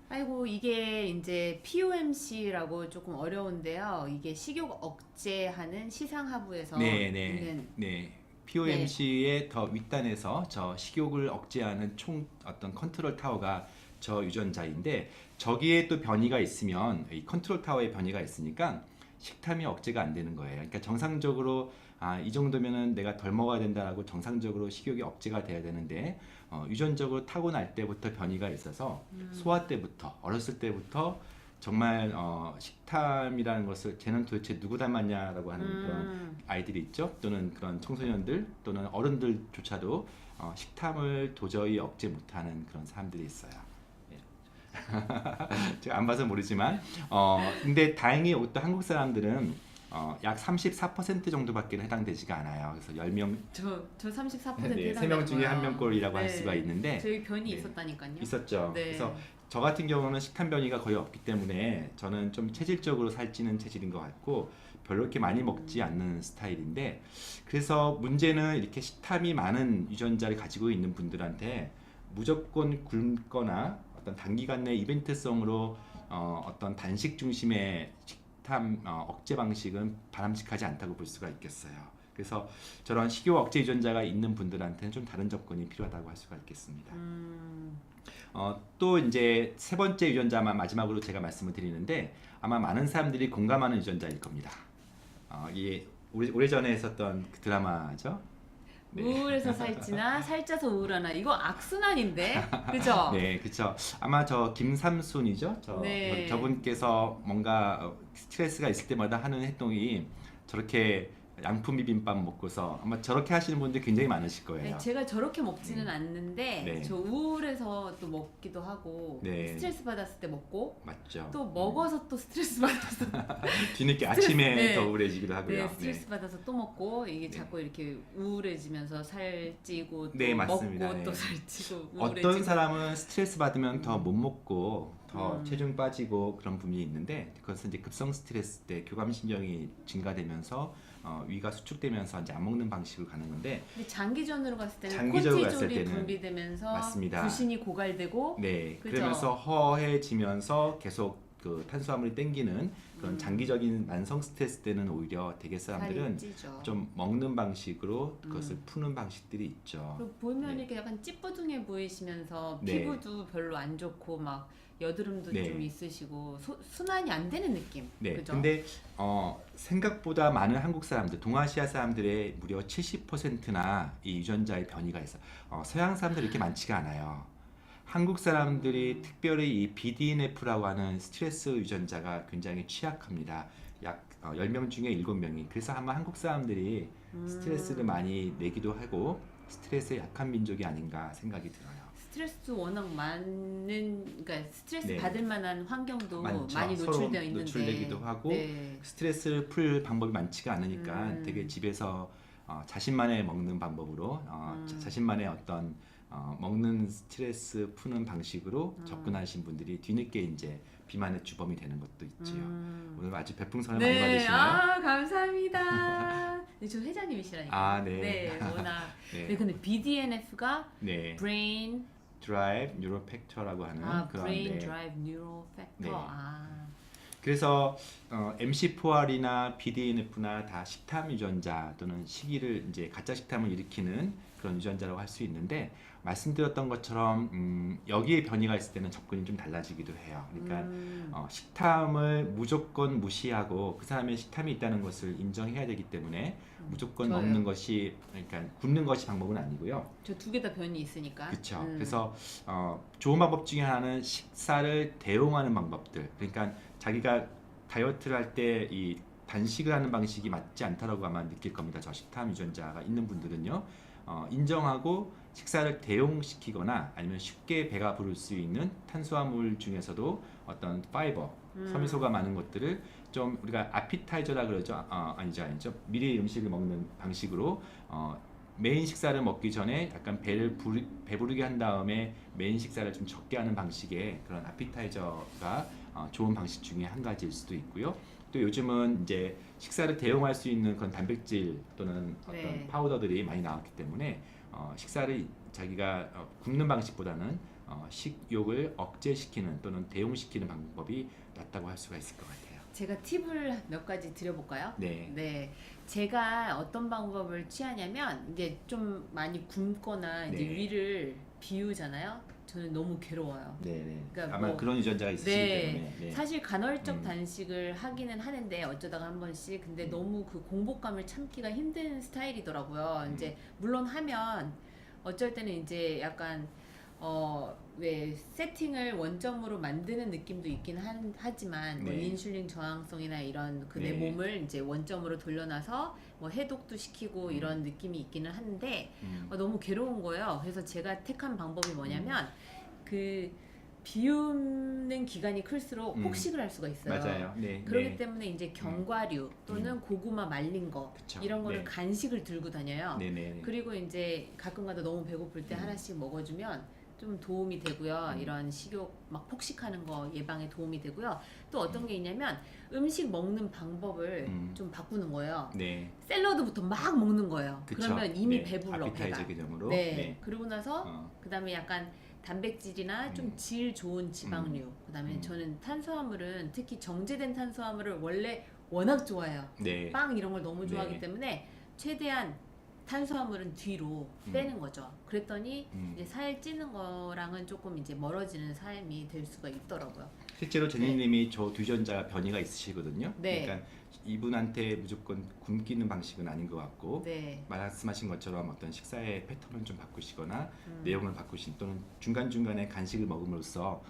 아이고 이게 이제 POMC라고 조금 어려운데요. 이게 식욕 억제하는 시상하부에서 있는 네. POMC의 더 윗단에서 저 식욕을 억제하는 어떤 컨트롤 타워가 저 유전자인데 저기에 또 변이가 있으면 이 컨트롤 타워에 변이가 있으니까 식탐이 억제가 안 되는 거예요. 그러니까 정상적으로 이 정도면은 내가 덜 먹어야 된다라고 정상적으로 식욕이 억제가 돼야 되는데 유전적으로 타고날 때부터 변이가 있어서 소아 때부터 어렸을 때부터 정말 식탐이라는 것을 쟤는 도대체 누구 닮았냐라고 하는 그런 아이들이 있죠. 또는 그런 청소년들 또는 어른들조차도 식탐을 도저히 억제 못하는 그런 사람들이 있어요. 제가 안 봐서 모르지만 근데 다행히 또 한국 사람들은 약 34% 정도밖에 해당되지가 않아요. 그래서 10명 저 34% 네, 해당되는 3명 중에 거예요. 1명꼴이라고 할 네. 수가 있는데 저희 변이 네. 있었다니까요. 있었죠. 네. 그래서 저 같은 경우는 식탐 변이가 거의 없기 때문에 저는 좀 체질적으로 살찌는 체질인 것 같고 별로 이렇게 많이 먹지 않는 스타일인데 그래서 문제는 이렇게 식탐이 많은 유전자를 가지고 있는 분들한테 무조건 굶거나 어떤 단기간 내 이벤트성으로 어떤 단식 중심의 식탐 억제 방식은 바람직하지 않다고 볼 수가 있겠어요. 그래서 저런 식욕 억제 유전자가 있는 분들한테는 좀 다른 접근이 필요하다고 할 수가 있겠습니다. 또 이제 세 번째 유전자만 마지막으로 제가 말씀을 드리는데 아마 많은 사람들이 공감하는 유전자일 겁니다. 이게 오래전에 했었던 그 드라마죠. 네. 우울해서 살찌나 살쪄서 우울하나 이거 악순환인데 그죠? 네, 그렇죠. 아마 저 김삼순이죠. 네. 저분께서 뭔가 스트레스가 있을 때마다 하는 행동이 저렇게 양품 비빔밥 먹고서 아마 저렇게 하시는 분들이 굉장히 많으실 거예요. 네, 제가 저렇게 먹지는 않는데 네. 저 우울해서 또 먹기도 하고 네. 스트레스 받았을 때 먹고 맞죠. 또 먹어서 또 스트레스 받아서 뒤늦게 아침에 네. 더 우울해지기도 하고요. 네, 스트레스 받아서 또 먹고 이게 네. 자꾸 이렇게 우울해지면서 살찌고 또 네, 맞습니다. 먹고 네. 또 살찌고 우울해지고 어떤 사람은 스트레스 받으면 더 못 먹고 더 음. 체중 빠지고 그런 부분이 있는데 그것은 이제 급성 스트레스 때 교감신경이 증가되면서 위가 수축되면서 이제 안 먹는 방식으로 가는 건데 근데 장기전으로 갔을 때는 장기적으로 갔을 코티졸이 때는 분비되면서 맞습니다. 부신이 고갈되고 네 그죠? 그러면서 허해지면서 계속 그 탄수화물이 땡기는 그런 장기적인 만성 스트레스 때는 오히려 대개 사람들은 살이 찌죠. 좀 먹는 방식으로 그것을 푸는 방식들이 있죠. 그리고 보면 네. 이렇게 약간 찌뿌둥해 보이시면서 네. 피부도 별로 안 좋고 막 여드름도 네. 좀 있으시고 순환이 안 되는 느낌. 네, 그죠? 근데 생각보다 많은 한국 사람들, 동아시아 사람들의 무려 70%나 이 유전자의 변이가 있어. 서양 사람들 이렇게 많지가 않아요. 한국 사람들이 특별히 이 BDNF라고 하는 스트레스 유전자가 굉장히 취약합니다. 약 10명 중에 7명이. 그래서 아마 한국 사람들이 스트레스를 많이 내기도 하고 스트레스에 약한 민족이 아닌가 생각이 들어요. 스트레스 워낙 많은, 그러니까 스트레스 네. 받을 만한 환경도 많죠. 많이 서로 노출되어 있는데 노출되기도 하고 네. 스트레스를 풀 방법이 많지가 않으니까 되게 집에서 자신만의 먹는 방법으로 자신만의 어떤 먹는 스트레스 푸는 방식으로 접근하신 분들이 뒤늦게 이제 비만의 주범이 되는 것도 있지요. 오늘 아주 별풍선을 많이 네, 받으시네요. 감사합니다. 네, 저 회장님이시라니까. 네. 네, 워낙. 네. 네, 근데 BDNF가 네. brain, 드라이브 뉴로팩터라고 하는 brain 그런 drive neural factor. 네. 그래서 MC4R이나 BDNF나 다 식탐 유전자 또는 식이를 이제 가짜 식탐을 일으키는 그런 유전자라고 할 수 있는데 말씀드렸던 것처럼 여기에 변이가 있을 때는 접근이 좀 달라지기도 해요. 그러니까 식탐을 무조건 무시하고 그 사람의 식탐이 있다는 것을 인정해야 되기 때문에 무조건 좋아요. 먹는 것이 그러니까 굶는 것이 방법은 아니고요. 저 두 개 다 변이 있으니까. 그렇죠. 그래서 좋은 방법 중에 하나는 식사를 대용하는 방법들. 그러니까 자기가 다이어트를 할 때 이 단식을 하는 방식이 맞지 않다라고 아마 느낄 겁니다. 저식탐 유전자가 있는 분들은요. 인정하고 식사를 대용시키거나 아니면 쉽게 배가 부를 수 있는 탄수화물 중에서도 어떤 파이버, 섬유소가 많은 것들을 좀 우리가 아피타이저라 그러죠. 아니죠. 미리 음식을 먹는 방식으로 메인 식사를 먹기 전에 약간 배부르게 한 다음에 메인 식사를 좀 적게 하는 방식의 그런 아피타이저가 좋은 방식 중에 한 가지일 수도 있고요. 또 요즘은 이제 식사를 대용할 수 있는 그런 단백질 또는 어떤 네. 파우더들이 많이 나왔기 때문에 식사를 자기가 굶는 방식보다는 식욕을 억제시키는 또는 대용시키는 방법이 낫다고 할 수가 있을 것 같아요. 제가 팁을 몇 가지 드려볼까요? 네. 네. 제가 어떤 방법을 취하냐면 이제 좀 많이 굶거나 이제 네. 위를 비우잖아요. 저는 너무 괴로워요. 네. 그러니까 아마 뭐- 그런 유전자가 있으시기 네. 때문에. 네. 사실 간헐적 음. 단식을 하기는 하는데 어쩌다가 한 번씩 근데 너무 그 공복감을 참기가 힘든 스타일이더라고요. 이제 물론 하면 어쩔 때는 이제 약간 왜 세팅을 원점으로 만드는 느낌도 있긴 하지만 뭐 네. 인슐린 저항성이나 이런 그 내 네. 몸을 이제 원점으로 돌려놔서 뭐 해독도 시키고 이런 느낌이 있기는 한데 너무 괴로운 거예요. 그래서 제가 택한 방법이 뭐냐면 그 비우는 기간이 클수록 폭식을 할 수가 있어요. 맞아요. 네. 그렇기 네. 때문에 이제 견과류 또는 고구마 말린 거 그쵸. 이런 거를 네. 간식을 들고 다녀요. 네네. 그리고 이제 가끔가다 너무 배고플 때 하나씩 먹어주면 좀 도움이 되고요. 이런 식욕 막 폭식하는 거 예방에 도움이 되고요. 또 어떤 게 있냐면 음식 먹는 방법을 좀 바꾸는 거예요. 네. 샐러드부터 막 먹는 거예요. 그쵸. 그러면 이미 네. 배불러 아피타이저 배가. 개념으로. 네. 그러고 나서 어. 그다음에 약간 단백질이나 좀 질 좋은 지방류. 그다음에 저는 탄수화물은 특히 정제된 탄수화물을 원래 워낙 좋아해요. 네. 빵 이런 걸 너무 좋아하기 네. 때문에 최대한 탄수화물은 뒤로 빼는 거죠. 그랬더니 이제 살 찌는 거랑은 조금 이제 멀어지는 삶이 될 수가 있더라고요. 실제로 제니님이 저 유전자 변이가 있으시거든요. 네. 그러니까 이분한테 무조건 굶기는 방식은 아닌 것 같고 네. 말씀하신 것처럼 어떤 식사의 패턴을 좀 바꾸시거나 내용을 바꾸신 또는 중간중간에 간식을 먹음으로써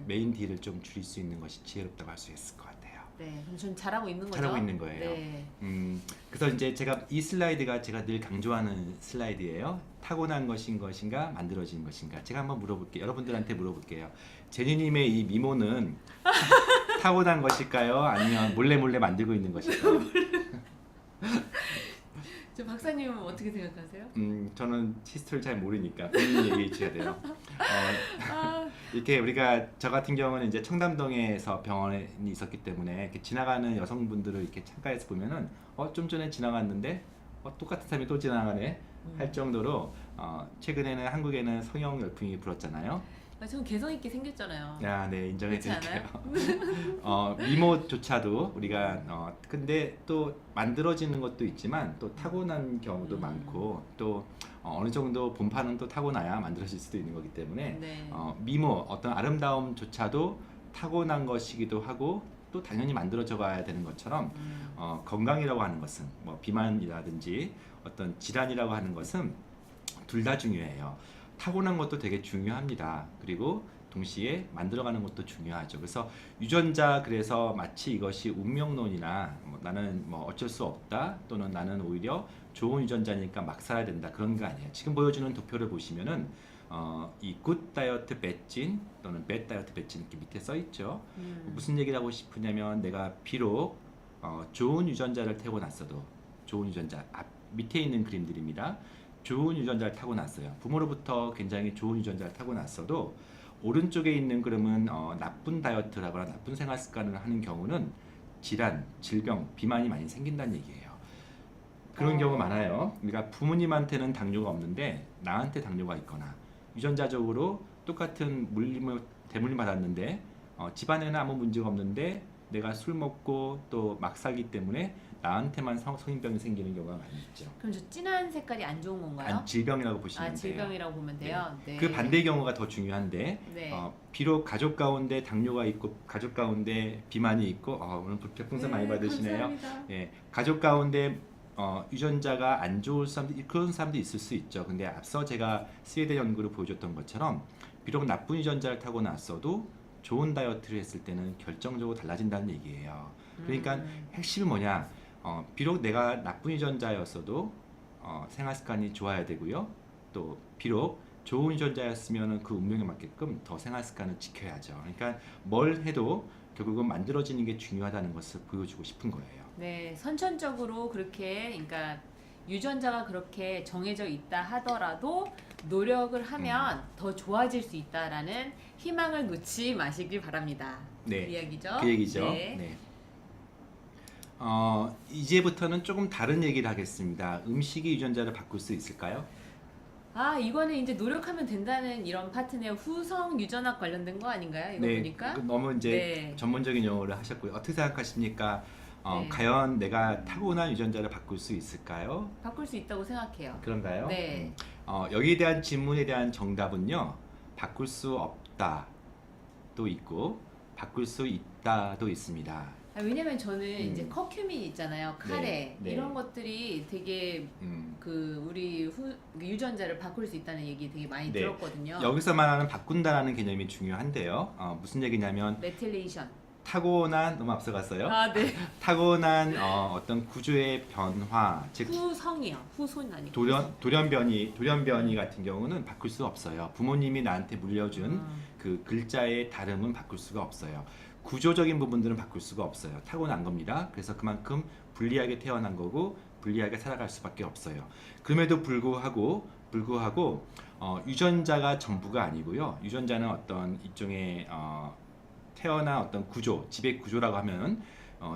메인 딜을 좀 줄일 수 있는 것이 지혜롭다고 할 수 있을 것 같아요. 네. 그럼 전 잘하고 있는 거죠. 잘하고 있는 거예요. 네. 그래서 이제 제가 이 슬라이드가 제가 늘 강조하는 슬라이드예요. 타고난 것인가 만들어진 것인가. 제가 한번 물어볼게요. 여러분들한테 물어볼게요. 제니님의 이 미모는 타고난 것일까요? 아니면 몰래 만들고 있는 것일까요? 저 박사님은 어떻게 생각하세요? 저는 히스토리를 잘 모르니까 본인 얘기해 주셔야 돼요. 이렇게 우리가 저 같은 경우는 이제 청담동에서 병원에 있었기 때문에 이렇게 지나가는 여성분들을 이렇게 창가에서 보면은 좀 전에 지나갔는데 똑같은 사람이 또 지나가네 할 정도로 최근에는 한국에는 성형 열풍이 불었잖아요. 전 개성 있게 생겼잖아요. 네, 인정해 그렇지 드릴게요. 미모조차도 우리가 근데 또 만들어지는 것도 있지만 또 타고난 경우도 많고 또 어느 정도 본판은 또 타고나야 만들어질 수도 있는 거기 때문에 네. 미모 어떤 아름다움조차도 타고난 것이기도 하고 또 당연히 만들어져 가야 되는 것처럼 건강이라고 하는 것은 뭐 비만이라든지 어떤 질환이라고 하는 것은 둘 다 중요해요. 타고난 것도 되게 중요합니다. 그리고 동시에 만들어가는 것도 중요하죠. 그래서 유전자 그래서 마치 이것이 운명론이나 나는 뭐 어쩔 수 없다 또는 나는 오히려 좋은 유전자니까 막 살아야 된다 그런 거 아니에요. 지금 보여주는 도표를 보시면은 이 굿 다이어트 배진 또는 배드 다이어트 배진 이렇게 밑에 써 있죠. 무슨 얘기를 하고 싶으냐면 내가 비록 좋은 유전자를 태어났어도 좋은 유전자 밑에 있는 그림들입니다. 좋은 유전자를 타고났어요. 부모로부터 굉장히 좋은 유전자를 타고났어도 오른쪽에 있는 그림은 나쁜 다이어트라거나 나쁜 생활 습관을 하는 경우는 질환, 질병, 비만이 많이 생긴다는 얘기예요. 그런 경우 많아요. 그러니까 부모님한테는 당뇨가 없는데 나한테 당뇨가 있거나 유전자적으로 똑같은 대물림 받았는데 집안에는 아무 문제가 없는데 내가 술 먹고 또 막 살기 때문에 나한테만 성인병이 생기는 경우가 많이 있죠. 그럼 저 진한 색깔이 안 좋은 건가요? 질병이라고 보시면 아, 돼요. 질병이라고 보면 돼요. 네. 그 반대의 경우가 더 중요한데 네. 비록 가족 가운데 당뇨가 있고 가족 가운데 비만이 있고 오늘 별풍선 많이 받으시네요. 감사합니다. 예, 가족 가운데 유전자가 안 좋을 사람도 그런 사람도 있을 수 있죠. 근데 앞서 제가 스웨덴 연구로 보여줬던 것처럼 비록 나쁜 유전자를 타고 났어도 좋은 다이어트를 했을 때는 결정적으로 달라진다는 얘기예요. 그러니까 핵심이 뭐냐? 비록 내가 나쁜 유전자였어도 생활 습관이 좋아야 되고요. 또 비록 좋은 유전자였으면 그 운명에 맞게끔 더 생활 습관을 지켜야죠. 그러니까 뭘 해도 결국은 만들어지는 게 중요하다는 것을 보여주고 싶은 거예요. 네, 선천적으로 그렇게, 그러니까 유전자가 그렇게 정해져 있다 하더라도 노력을 하면 더 좋아질 수 있다라는 희망을 놓지 마시길 바랍니다. 네, 그 이야기죠. 그 얘기죠. 네. 네. 이제부터는 조금 다른 얘기를 하겠습니다. 음식이 유전자를 바꿀 수 있을까요? 아, 이거는 이제 노력하면 된다는 이런 파트네요. 후성 유전학 관련된 거 아닌가요? 이거 보니까. 너무 이제 네. 전문적인 용어를 하셨고요. 어떻게 생각하십니까? 네. 과연 내가 타고난 유전자를 바꿀 수 있을까요? 바꿀 수 있다고 생각해요. 그런가요? 네. 여기에 대한 질문에 대한 정답은요. 바꿀 수 없다도 있고 바꿀 수 있다도 있습니다. 왜냐면 저는 이제 커큐민 있잖아요. 카레 네. 이런 것들이 되게 그 우리 유전자를 바꿀 수 있다는 얘기 되게 많이 네. 들었거든요. 여기서 말하는 바꾼다라는 개념이 중요한데요. 무슨 얘기냐면 메틸레이션. 타고난 너무 앞서갔어요. 아, 네. 타고난 어떤 구조의 변화, 즉 후성이요. 후손 아니고. 돌연변이 같은 경우는 바꿀 수 없어요. 부모님이 나한테 물려준 그 글자의 다름은 바꿀 수가 없어요. 구조적인 부분들은 바꿀 수가 없어요. 타고난 겁니다. 그래서 그만큼 불리하게 태어난 거고 불리하게 살아갈 수밖에 없어요. 그럼에도 불구하고 유전자가 전부가 아니고요. 유전자는 어떤 일종의 태어난 어떤 구조, 지배 구조라고 하면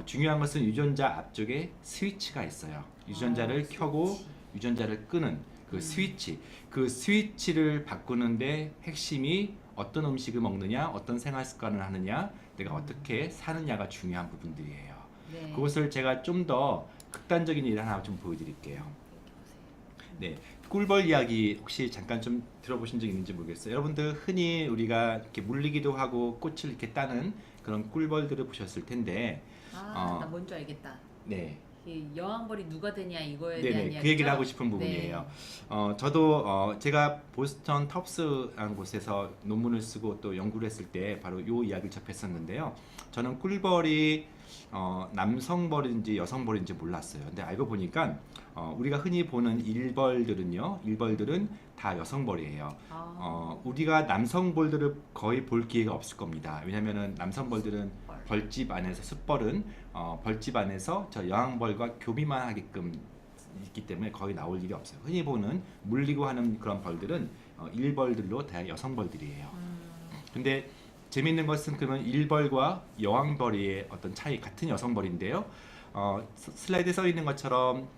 중요한 것은 유전자 앞쪽에 스위치가 있어요. 유전자를 켜고 유전자를 끄는 그 스위치. 그 스위치를 바꾸는데 핵심이 어떤 음식을 먹느냐, 어떤 생활 습관을 하느냐, 내가 어떻게 사느냐가 중요한 부분들이에요. 네. 그것을 제가 좀 더 극단적인 일을 하나 좀 보여드릴게요. 네, 꿀벌 이야기 혹시 잠깐 좀 들어보신 적 있는지 모르겠어요. 여러분들 흔히 우리가 이렇게 물리기도 하고 꽃을 이렇게 따는 그런 꿀벌들을 보셨을 텐데, 나 뭔지 알겠다. 네, 이 여왕벌이 누가 되냐 이거에 대한 네네, 이야기죠. 그 얘기를 하고 싶은 부분이에요. 저도 제가 보스턴 텁스라는 곳에서 논문을 쓰고 또 연구를 했을 때 바로 이 이야기를 접했었는데요. 저는 꿀벌이 남성벌인지 여성벌인지 몰랐어요. 근데 알고 보니까 우리가 흔히 보는 일벌들은 다 여성벌이에요. 우리가 남성벌들을 거의 볼 기회가 없을 겁니다. 왜냐하면 남성벌들은 벌집 안에서 숫벌은 벌집 안에서 저 여왕벌과 교미만 하게끔 있기 때문에 거의 나올 일이 없어요. 흔히 보는 물리고 하는 그런 벌들은 일벌들로 다 여성벌들이에요. 근데 재밌는 것은 그러면 일벌과 여왕벌의 어떤 차이, 같은 여성벌인데요. 슬라이드에 써 있는 것처럼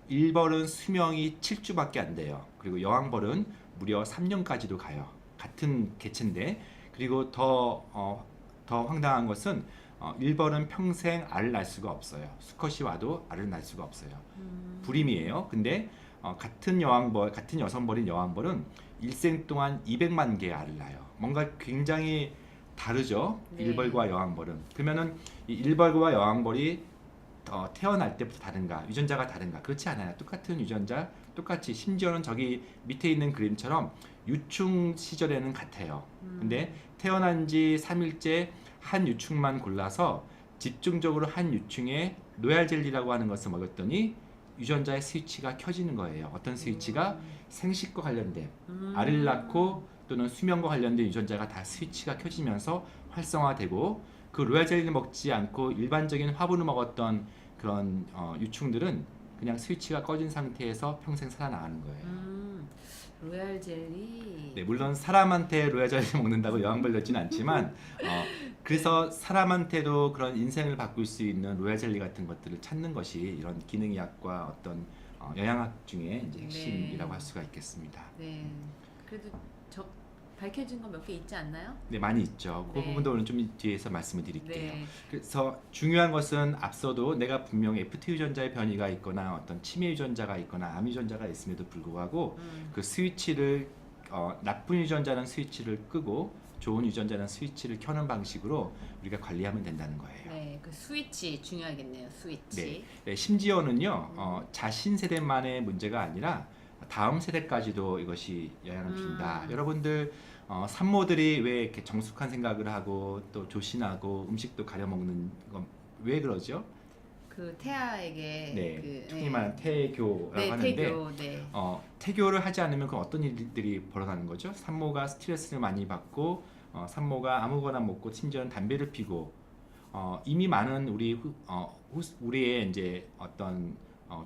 일벌은 수명이 7주밖에 안 돼요. 그리고 여왕벌은 무려 3년까지도 가요. 같은 개체인데, 그리고 더 황당한 것은 일벌은 평생 알을 낳을 수가 없어요. 수컷이 와도 알을 낳을 수가 없어요. 불임이에요. 근데 같은 여성벌인 여왕벌은 일생 동안 200만 개의 알을 낳아요. 뭔가 굉장히 다르죠. 네. 일벌과 여왕벌은. 그러면은 이 일벌과 여왕벌이 태어날 때부터 다른가? 유전자가 다른가? 그렇지 않아요. 똑같은 유전자, 똑같이, 심지어는 저기 밑에 있는 그림처럼 유충 시절에는 같아요. 근데 태어난 지 3일째 한 유충만 골라서 집중적으로 한 유충에 로얄 젤리라고 하는 것을 먹였더니 유전자의 스위치가 켜지는 거예요. 어떤 스위치가? 생식과 관련된, 알을 낳고 또는 수명과 관련된 유전자가 다 스위치가 켜지면서 활성화되고, 그 로얄 젤리를 먹지 않고 일반적인 화분을 먹었던 그런 유충들은 그냥 스위치가 꺼진 상태에서 평생 살아나가는 거예요. 로얄 젤리. 네, 물론 사람한테 로얄 젤리 먹는다고 여왕벌 되지는 않지만 그래서 사람한테도 그런 인생을 바꿀 수 있는 로얄 젤리 같은 것들을 찾는 것이 이런 기능의학과 어떤 영양학 중에 이제 핵심이라고 할 수가 있겠습니다. 네. 그래도 밝혀진 거 몇 개 있지 않나요? 네, 많이 있죠. 그 네. 부분도 오늘 좀 뒤에서 말씀을 드릴게요. 네. 그래서 중요한 것은 앞서도 내가 분명 FT 유전자의 변이가 있거나 어떤 치매 유전자가 있거나 암 유전자가 있음에도 불구하고 그 스위치를 나쁜 유전자는 스위치를 끄고 좋은 유전자는 스위치를 켜는 방식으로 우리가 관리하면 된다는 거예요. 네, 그 스위치 중요하겠네요. 스위치. 네, 심지어는요 자신 세대만의 문제가 아니라 다음 세대까지도 이것이 영향을 준다. 여러분들 산모들이 왜 이렇게 정숙한 생각을 하고 또 조신하고 음식도 가려 먹는 건 왜 그러죠? 그 태아에게 네, 그 흔히 말하는 태교라고 네, 하는데 태교. 네. 태교를 하지 않으면 그 어떤 일들이 벌어나는 거죠? 산모가 스트레스를 많이 받고 산모가 아무거나 먹고 심지어는 담배를 피고 이미 많은 우리의 이제 어떤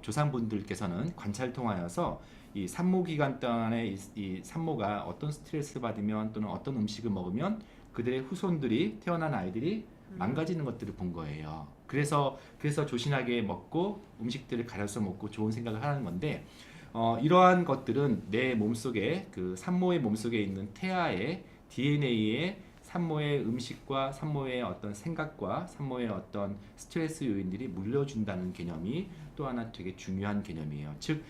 조상분들께서는 관찰 통하여서 이 산모 기간 동안에 이 산모가 어떤 스트레스를 받으면 또는 어떤 음식을 먹으면 그들의 후손들이 태어난 아이들이 망가지는 것들을 본 거예요. 그래서 조신하게 먹고 음식들을 가려서 먹고 좋은 생각을 하는 건데 이러한 것들은 내 몸속에 그 산모의 몸속에 있는 태아의 DNA에 산모의 음식과 산모의 어떤 생각과 산모의 어떤 스트레스 요인들이 물려준다는 개념이 또 하나 되게 중요한 개념이에요. 즉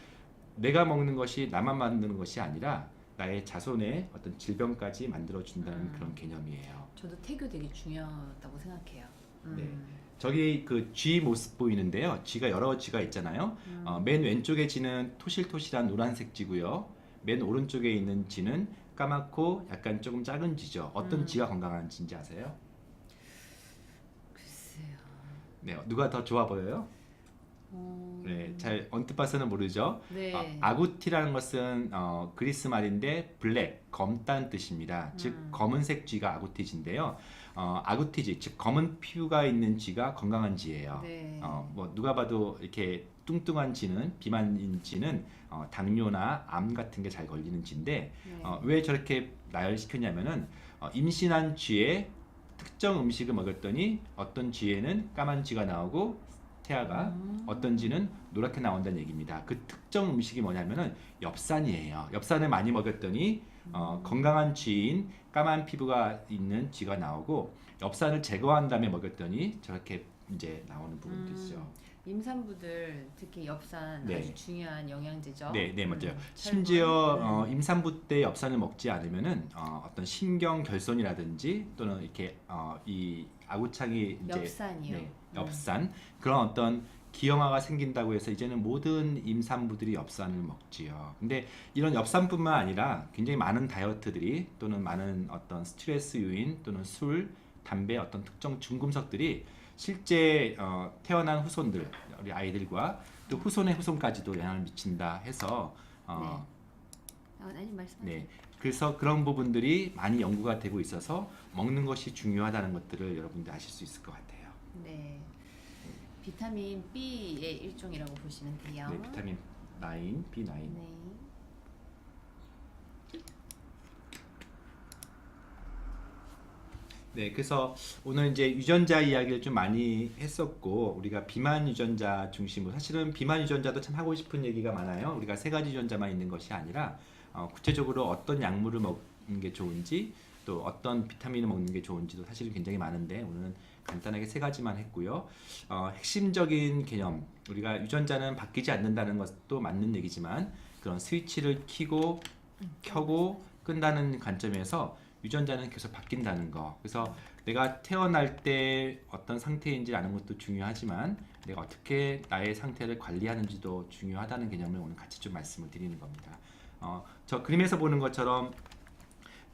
내가 먹는 것이 나만 만드는 것이 아니라 나의 자손의 어떤 질병까지 만들어준다는 그런 개념이에요. 저도 태교 되게 중요하다고 생각해요. 네. 저기 그 G 모습 보이는데요. G가 여러 G가 있잖아요. 맨 왼쪽에 G는 토실토실한 노란색 G고요. 맨 오른쪽에 있는 G는 까맣고 약간 조금 작은 G죠. 어떤 G가 건강한 G인지 아세요? 글쎄요. 네, 누가 더 좋아 보여요? 네, 잘 언뜻 봐서는 모르죠. 네. 아구티라는 것은 그리스 말인데 블랙, 검다는 뜻입니다. 즉 검은색 쥐가 아구티쥐인데요. 아구티쥐, 즉 검은 피부가 있는 쥐가 건강한 쥐예요. 네. 뭐 누가 봐도 이렇게 뚱뚱한 쥐는 비만인 쥐는 당뇨나 암 같은 게 잘 걸리는 쥐인데 네. 왜 저렇게 나열시켰냐면은 임신한 쥐의 특정 음식을 먹였더니 어떤 쥐에는 까만 쥐가 나오고 태아가 어떤 쥐는 노랗게 나온다는 얘기입니다. 그 특정 음식이 뭐냐면은 엽산이에요. 엽산을 많이 먹였더니 건강한 쥐인 까만 피부가 있는 쥐가 나오고 엽산을 제거한 다음에 먹였더니 저렇게 이제 나오는 부분도 있죠. 임산부들 특히 엽산 네. 아주 중요한 영양제죠. 네, 네 맞아요. 철분. 심지어 임산부 때 엽산을 먹지 않으면은 어떤 신경 결손이라든지 또는 이렇게 이 아구창이 이제 엽산이요. 네, 엽산 그런 어떤 기형아가 생긴다고 해서 이제는 모든 임산부들이 엽산을 먹지요. 근데 이런 엽산뿐만 아니라 굉장히 많은 다이어트들이 또는 많은 어떤 스트레스 요인 또는 술, 담배 어떤 특정 중금속들이 실제 태어난 후손들, 우리 아이들과 또 후손의 후손까지도 영향을 미친다 해서 아니 말씀하세요. 네, 그래서 그런 부분들이 많이 연구가 되고 있어서 먹는 것이 중요하다는 것들을 여러분들 아실 수 있을 것 같아요. 네. 비타민 B의 일종이라고 보시면 돼요. 네, 비타민 9, B9. 네. 네, 그래서 오늘 이제 유전자 이야기를 좀 많이 했었고 우리가 비만 유전자 중심으로 사실은 비만 유전자도 참 하고 싶은 얘기가 많아요. 우리가 세 가지 유전자만 있는 것이 아니라 구체적으로 어떤 약물을 먹는 게 좋은지 또 어떤 비타민을 먹는 게 좋은지도 사실은 굉장히 많은데 오늘은 간단하게 세 가지만 했고요. 핵심적인 개념 우리가 유전자는 바뀌지 않는다는 것도 맞는 얘기지만 그런 스위치를 켜고 끈다는 관점에서 유전자는 계속 바뀐다는 거. 그래서 내가 태어날 때 어떤 상태인지 아는 것도 중요하지만 내가 어떻게 나의 상태를 관리하는지도 중요하다는 개념을 오늘 같이 좀 말씀을 드리는 겁니다. 저 그림에서 보는 것처럼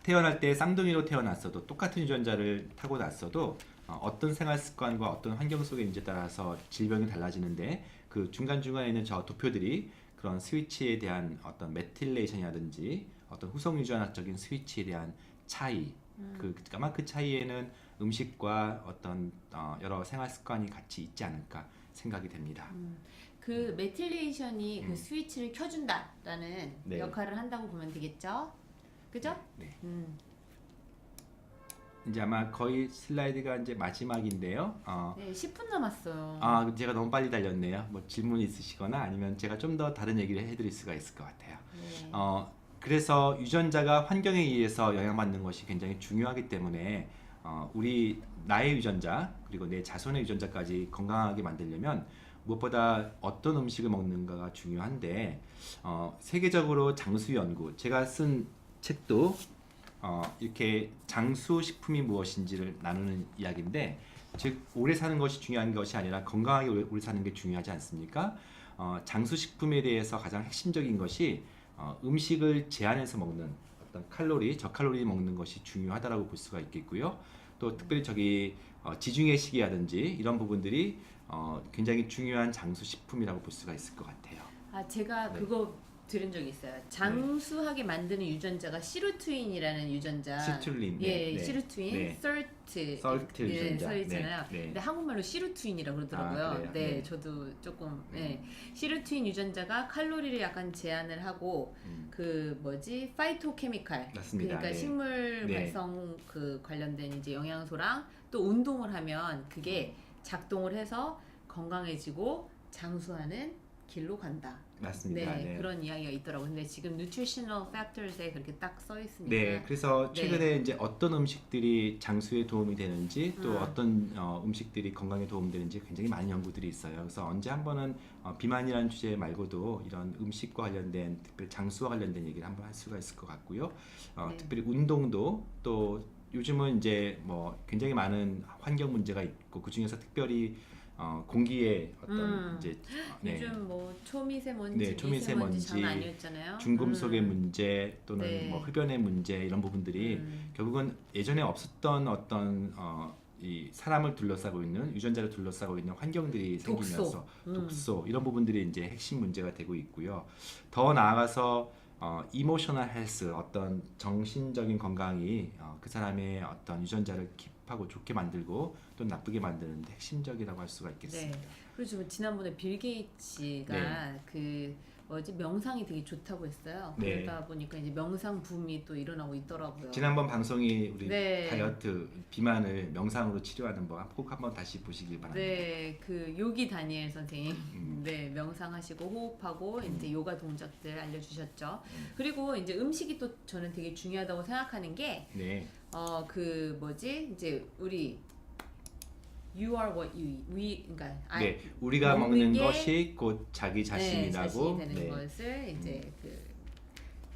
태어날 때 쌍둥이로 태어났어도 똑같은 유전자를 타고 났어도 어떤 생활 습관과 어떤 환경 속에 있는지에 따라서 질병이 달라지는데 그 중간중간에 있는 저 도표들이 그런 스위치에 대한 어떤 메틸레이션이라든지 어떤 후속 유전학적인 스위치에 대한 차이 아마 그 차이에는 음식과 어떤 여러 생활 습관이 같이 있지 않을까 생각이 됩니다. 그 메틸레이션이 그 스위치를 켜준다라는 네. 역할을 한다고 보면 되겠죠? 그죠? 네. 음. 이제 아마 거의 슬라이드가 이제 마지막인데요. 네, 10분 남았어요. 제가 너무 빨리 달렸네요. 뭐 질문 있으시거나 아니면 제가 좀 더 다른 얘기를 해드릴 수가 있을 것 같아요. 네. 그래서 유전자가 환경에 의해서 영향받는 것이 굉장히 중요하기 때문에 우리 나의 유전자 그리고 내 자손의 유전자까지 건강하게 만들려면 무엇보다 어떤 음식을 먹는가가 중요한데 세계적으로 장수 연구 제가 쓴 책도 이렇게 장수 식품이 무엇인지를 나누는 이야기인데 즉 오래 사는 것이 중요한 것이 아니라 건강하게 오래 사는 게 중요하지 않습니까? 장수 식품에 대해서 가장 핵심적인 것이 음식을 제한해서 먹는 어떤 칼로리, 저칼로리 먹는 것이 중요하다라고 볼 수가 있겠고요. 또 특별히 지중해 시기라든지 이런 부분들이 굉장히 중요한 장수 식품이라고 볼 수가 있을 것 같아요. 제가 네. 그거 들은 적이 있어요. 장수하게 만드는 유전자가 시루트윈이라는 유전자. 시툴린. 예, 네. 시루트윈, 네. 설트 유전자. 서 있잖아요. 네. 네. 근데 한국말로 시루트윈이라고 그러더라고요. 아, 그래요? 네, 네. 저도 조금 시루트윈 유전자가 칼로리를 약간 제한을 하고 그 뭐지 파이토케미칼 맞습니다. 그러니까 네. 식물 네. 활성 그 관련된 이제 영양소랑 또 운동을 하면 그게 작동을 해서 건강해지고 장수하는 길로 간다. 맞습니다. 네, 네. 그런 이야기가 있더라고요. 근데 지금 nutritional factors에 그렇게 딱 써 있으니까. 네, 그래서 네. 최근에 이제 어떤 음식들이 장수에 도움이 되는지 또 어떤 음식들이 건강에 도움되는지 굉장히 많은 연구들이 있어요. 그래서 언제 한번은 비만이라는 주제 말고도 이런 음식과 관련된 특별히 장수와 관련된 얘기를 한번 할 수가 있을 것 같고요. 네. 특별히 운동도 또 요즘은 이제 뭐 굉장히 많은 환경 문제가 있고 그 중에서 특별히 공기의 어떤 이제 요즘 뭐 초미세먼지, 네, 초미세먼지, 미세먼지 장난 아니었잖아요. 중금속의 문제 또는 네. 뭐 흡연의 문제 이런 부분들이 결국은 예전에 없었던 어떤 이 사람을 둘러싸고 있는 유전자를 둘러싸고 있는 환경들이 생기면서 독소 이런 부분들이 이제 핵심 문제가 되고 있고요. 더 나아가서 이모셔널 헬스 어떤 정신적인 건강이 그 사람의 어떤 유전자를 킵하고 좋게 만들고 또 나쁘게 만드는 데 핵심적이라고 할 수가 있겠습니다. 네. 그리고 지난번에 빌 게이츠가 네. 그 뭐지 명상이 되게 좋다고 했어요. 네. 그러다 보니까 이제 명상 붐이 또 일어나고 있더라고요. 지난번 방송이 우리 네. 다이어트 비만을 명상으로 치료하는 법 꼭 한번 다시 보시길 바랍니다. 네, 그 요기 다니엘 선생님, 네 명상하시고 호흡하고 이제 요가 동작들 알려주셨죠. 그리고 이제 음식이 또 저는 되게 중요하다고 생각하는 게 네. 그 뭐지 이제 우리 you are what you eat. 그러니까 네, 우리가 먹는 먹는 게 것이 곧 자기 자신이라고. 자신이 되는 네. 것을 이제 그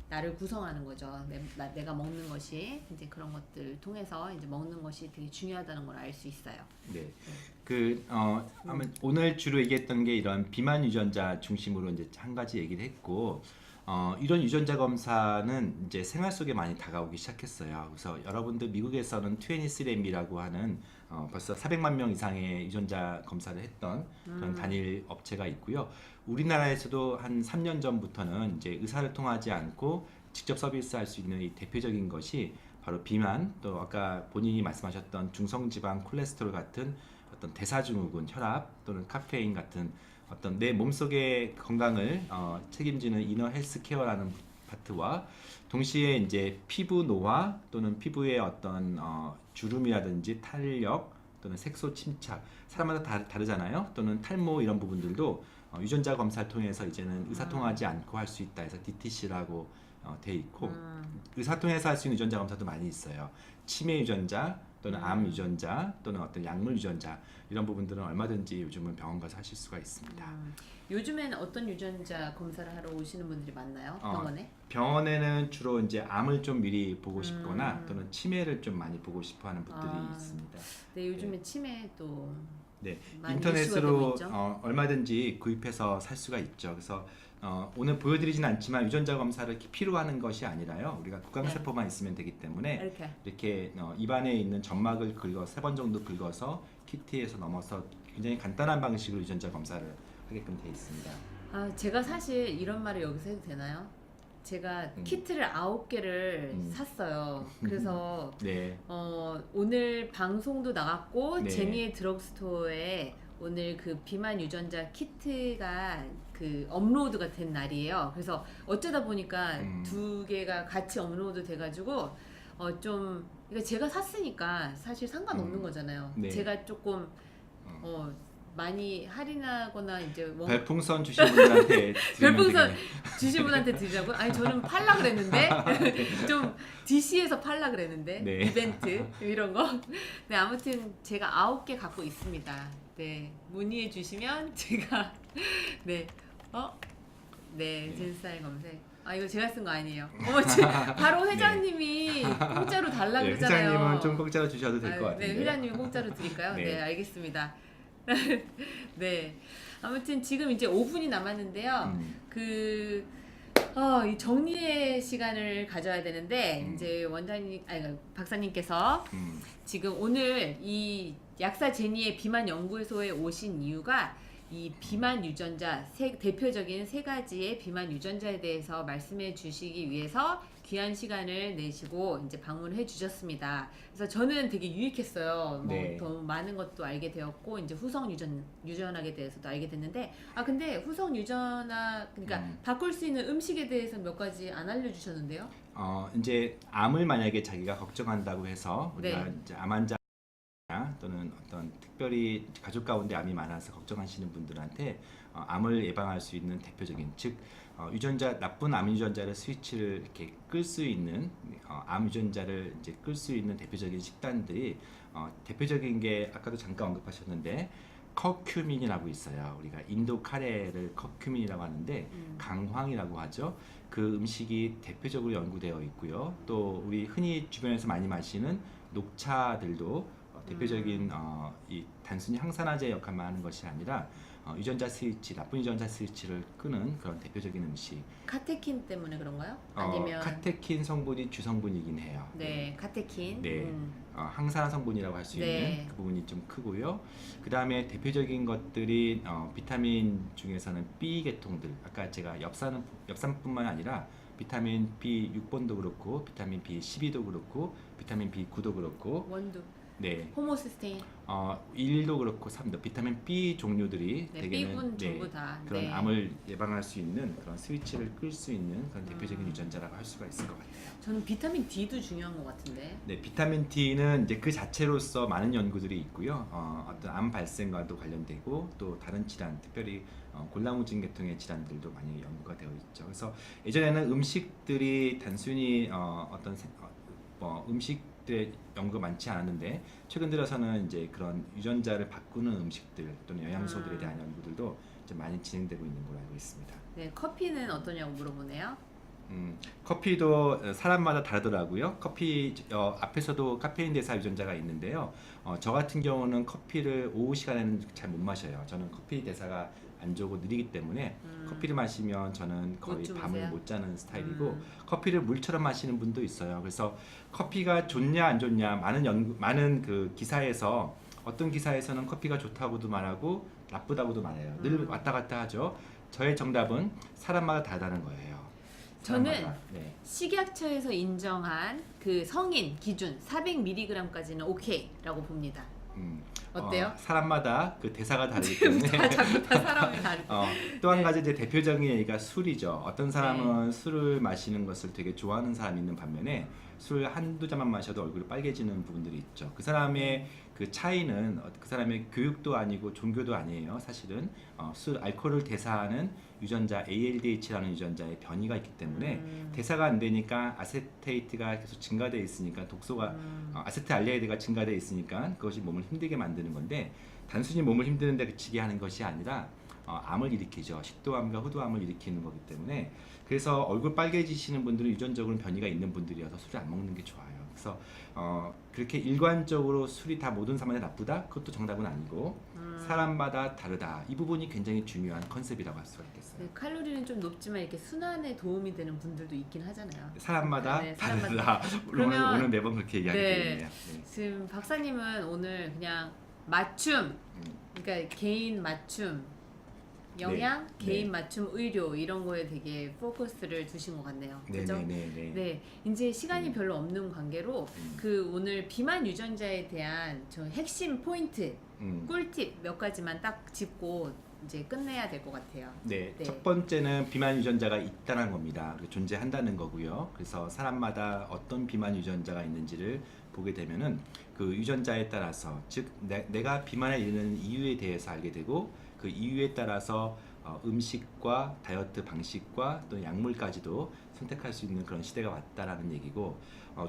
나를 구성하는 거죠. 내가 먹는 것이 이제 그런 것들을 통해서 이제 먹는 것이 되게 중요하다는 걸 알 수 있어요. 네. 아마 오늘 주로 얘기했던 게 이런 비만 유전자 중심으로 이제 한 가지 얘기를 했고, 이런 유전자 검사는 이제 생활 속에 많이 다가오기 시작했어요. 그래서 여러분들 미국에서는 23andMe라고 하는 벌써 400만 명 이상의 유전자 검사를 했던 그런 단일 업체가 있고요. 우리나라에서도 한 3년 전부터는 이제 의사를 통하지 않고 직접 서비스할 수 있는 이 대표적인 것이 바로 비만, 또 아까 본인이 말씀하셨던 중성지방 콜레스테롤 같은 어떤 대사증후군, 혈압 또는 카페인 같은 어떤 내 몸속의 건강을 책임지는 이너 헬스 케어라는 파트와 동시에 이제 피부 노화 또는 피부의 어떤 주름이라든지 탄력 또는 색소 침착 사람마다 다르잖아요. 또는 탈모 이런 부분들도 유전자 검사를 통해서 이제는 의사 통하지 않고 할 수 있다 해서 DTC라고 돼 있고 의사 통해서 할 수 있는 유전자 검사도 많이 있어요. 치매 유전자 또는 암 유전자 또는 어떤 약물 유전자 이런 부분들은 얼마든지 요즘은 병원 가서 하실 수가 있습니다. 요즘엔 어떤 유전자 검사를 하러 오시는 분들이 많나요? 병원에? 병원에는 주로 이제 암을 좀 미리 보고 싶거나 또는 치매를 좀 많이 보고 싶어하는 분들이 있습니다. 네, 요즘에 치매 또 네, 많이 이슈가 되고 인터넷으로 있죠. 얼마든지 구입해서 살 수가 있죠. 그래서 오늘 보여드리진 않지만 유전자 검사를 이렇게 필요로 하는 것이 아니라요. 우리가 구강세포만 있으면 되기 때문에 이렇게 입안에 있는 점막을 긁어 3번 정도 긁어서 키트에서 넘어서 굉장히 간단한 방식으로 유전자 검사를 하게끔 되어 있습니다. 제가 사실 이런 말을 여기서 해도 되나요? 제가 키트를 9개를 샀어요. 그래서 네. 오늘 방송도 나갔고 네. 제니의 드럭스토어에 오늘 그 비만 유전자 키트가 그 업로드가 된 날이에요. 그래서 어쩌다 보니까 2개가 같이 업로드 돼가지고 좀 그러니까 제가 샀으니까 사실 상관없는 거잖아요. 네. 제가 조금 많이 할인하거나 이제 별풍선 주신 분들한테 드리면 별풍선 되겠네요. 주신 분한테 드리자고요? 아니 저는 팔라 그랬는데 좀 DC에서 팔라 그랬는데 네. 이벤트 이런 거. 네 아무튼 제가 9개 갖고 있습니다. 네 문의해 주시면 제가 네 네, 젠스타일 검색. 아 이거 제가 쓴 거 아니에요. 바로 회장님이 공짜로 달라 네, 그러잖아요. 회장님은 좀 공짜로 주셔도 될 것 같은데. 네, 회장님이 공짜로 드릴까요? 네. 네, 알겠습니다. 네, 아무튼 지금 이제 5분이 남았는데요. 이 정리의 시간을 가져야 되는데 이제 원장님, 아니 박사님께서 지금 오늘 이 약사 제니의 비만 연구소에 오신 이유가 이 비만 유전자 대표적인 세 가지의 비만 유전자에 대해서 말씀해 주시기 위해서 귀한 시간을 내시고 이제 방문해 주셨습니다. 그래서 저는 되게 유익했어요. 네. 더 많은 것도 알게 되었고 이제 후성 유전학에 대해서도 알게 됐는데 근데 후성 유전학 그러니까 바꿀 수 있는 음식에 대해서 몇 가지 안 알려주셨는데요. 이제 암을 만약에 자기가 걱정한다고 해서 우리가 네. 이제 암 환자 또는 어떤 특별히 가족 가운데 암이 많아서 걱정하시는 분들한테 암을 예방할 수 있는 대표적인 즉 유전자 나쁜 암 유전자를 스위치를 이렇게 끌 수 있는 암 유전자를 이제 끌 수 있는 대표적인 식단들이 대표적인 게 아까도 잠깐 언급하셨는데 커큐민이라고 있어요. 우리가 인도 카레를 커큐민이라고 하는데 강황이라고 하죠. 그 음식이 대표적으로 연구되어 있고요. 또 우리 흔히 주변에서 많이 마시는 녹차들도 대표적인 이 단순히 항산화제 역할만 하는 것이 아니라 유전자 스위치, 나쁜 유전자 스위치를 끄는 그런 대표적인 음식. 카테킨 때문에 그런가요? 아니면 카테킨 성분이 주성분이긴 해요. 네, 카테킨. 네, 항산화 성분이라고 할 수 네. 있는 그 부분이 좀 크고요. 그 다음에 대표적인 것들이 비타민 중에서는 B 계통들. 아까 제가 엽산뿐만 아니라 비타민 B6번도 그렇고, 비타민 B12도 그렇고, 비타민 B9도 그렇고, 원두. 네, 호모시스테인. 1도 그렇고 3도 비타민 B 종류들이 네, 대개는 B군 전부 다. 그런 네. 암을 예방할 수 있는 그런 스위치를 끌 수 있는 그런 대표적인 유전자라고 할 수가 있을 것 같아요. 저는 비타민 D도 중요한 것 같은데. 네, 비타민 D는 이제 그 자체로서 많은 연구들이 있고요. 어떤 암 발생과도 관련되고 또 다른 질환, 특별히 골라무진 계통의 질환들도 많이 연구가 되어 있죠. 그래서 예전에는 음식들이 단순히 음식들의 연구가 많지 않았는데 최근 들어서는 이제 그런 유전자를 바꾸는 음식들 또는 영양소들에 대한 연구들도 좀 많이 진행되고 있는 걸로 알고 있습니다. 네, 커피는 어떠냐고 물어보네요. 커피도 사람마다 다르더라고요. 커피 앞에서도 카페인 대사 유전자가 있는데요. 저 같은 경우는 커피를 오후 시간에는 잘 못 마셔요. 저는 커피 대사가 안 좋고 느리기 때문에 커피를 마시면 저는 거의 못 밤을 주무세요? 못 자는 스타일이고 커피를 물처럼 마시는 분도 있어요. 그래서 커피가 좋냐 안 좋냐 많은 그 기사에서 어떤 기사에서는 커피가 좋다고도 말하고 나쁘다고도 말해요. 늘 왔다 갔다 하죠. 저의 정답은 사람마다 다르다는 거예요. 저는 사람마다. 네. 식약처에서 인정한 그 성인 기준 400mg까지는 오케이라고 봅니다. 어때요? 사람마다 그 대사가 다르기 때문에 자꾸 다 사람이 다르. 또 한 가지 이제 대표적인 얘기가 술이죠. 어떤 사람은 술을 마시는 것을 되게 좋아하는 사람이 있는 반면에 술 한두 잔만 마셔도 얼굴이 빨개지는 부분들이 있죠. 그 사람의 그 차이는 그 사람의 교육도 아니고 종교도 아니에요. 사실은 알코올을 대사하는 유전자 ALDH라는 유전자의 변이가 있기 때문에 대사가 안 되니까 아세테이트가 계속 증가되어 있으니까 독소가 아세트알데히드가 증가되어 있으니까 그것이 몸을 힘들게 만드는 건데 단순히 몸을 힘드는데 그치게 하는 것이 아니라 암을 일으키죠. 식도암과 후두암을 일으키는 거기 때문에 그래서 얼굴 빨개지시는 분들은 유전적으로 변이가 있는 분들이어서 술을 안 먹는 게 좋아요. 그래서 그렇게 일관적으로 술이 다 모든 사람한테 나쁘다? 그것도 정답은 아니고 사람마다 다르다. 이 부분이 굉장히 중요한 컨셉이라고 할 수가 있겠어요. 네, 칼로리는 좀 높지만 이렇게 순환에 도움이 되는 분들도 있긴 하잖아요. 사람마다 네, 다르다. 그러면 오늘 매번 그렇게 이야기 드리네요. 지금 박사님은 오늘 그냥 맞춤, 그러니까 개인 맞춤, 영양, 네. 개인 네. 맞춤 의료 이런 거에 되게 포커스를 두신 것 같네요. 그죠? 네네네. 네, 이제 시간이 별로 없는 관계로 그 오늘 비만 유전자에 대한 저 핵심 포인트, 꿀팁 몇 가지만 딱 짚고 이제 끝내야 될 것 같아요. 네, 네. 첫 번째는 비만 유전자가 있다는 겁니다. 존재한다는 거고요. 그래서 사람마다 어떤 비만 유전자가 있는지를 보게 되면은 그 유전자에 따라서 즉 내가 비만에 이르는 이유에 대해서 알게 되고 그 이유에 따라서 음식과 다이어트 방식과 또 약물까지도 선택할 수 있는 그런 시대가 왔다라는 얘기고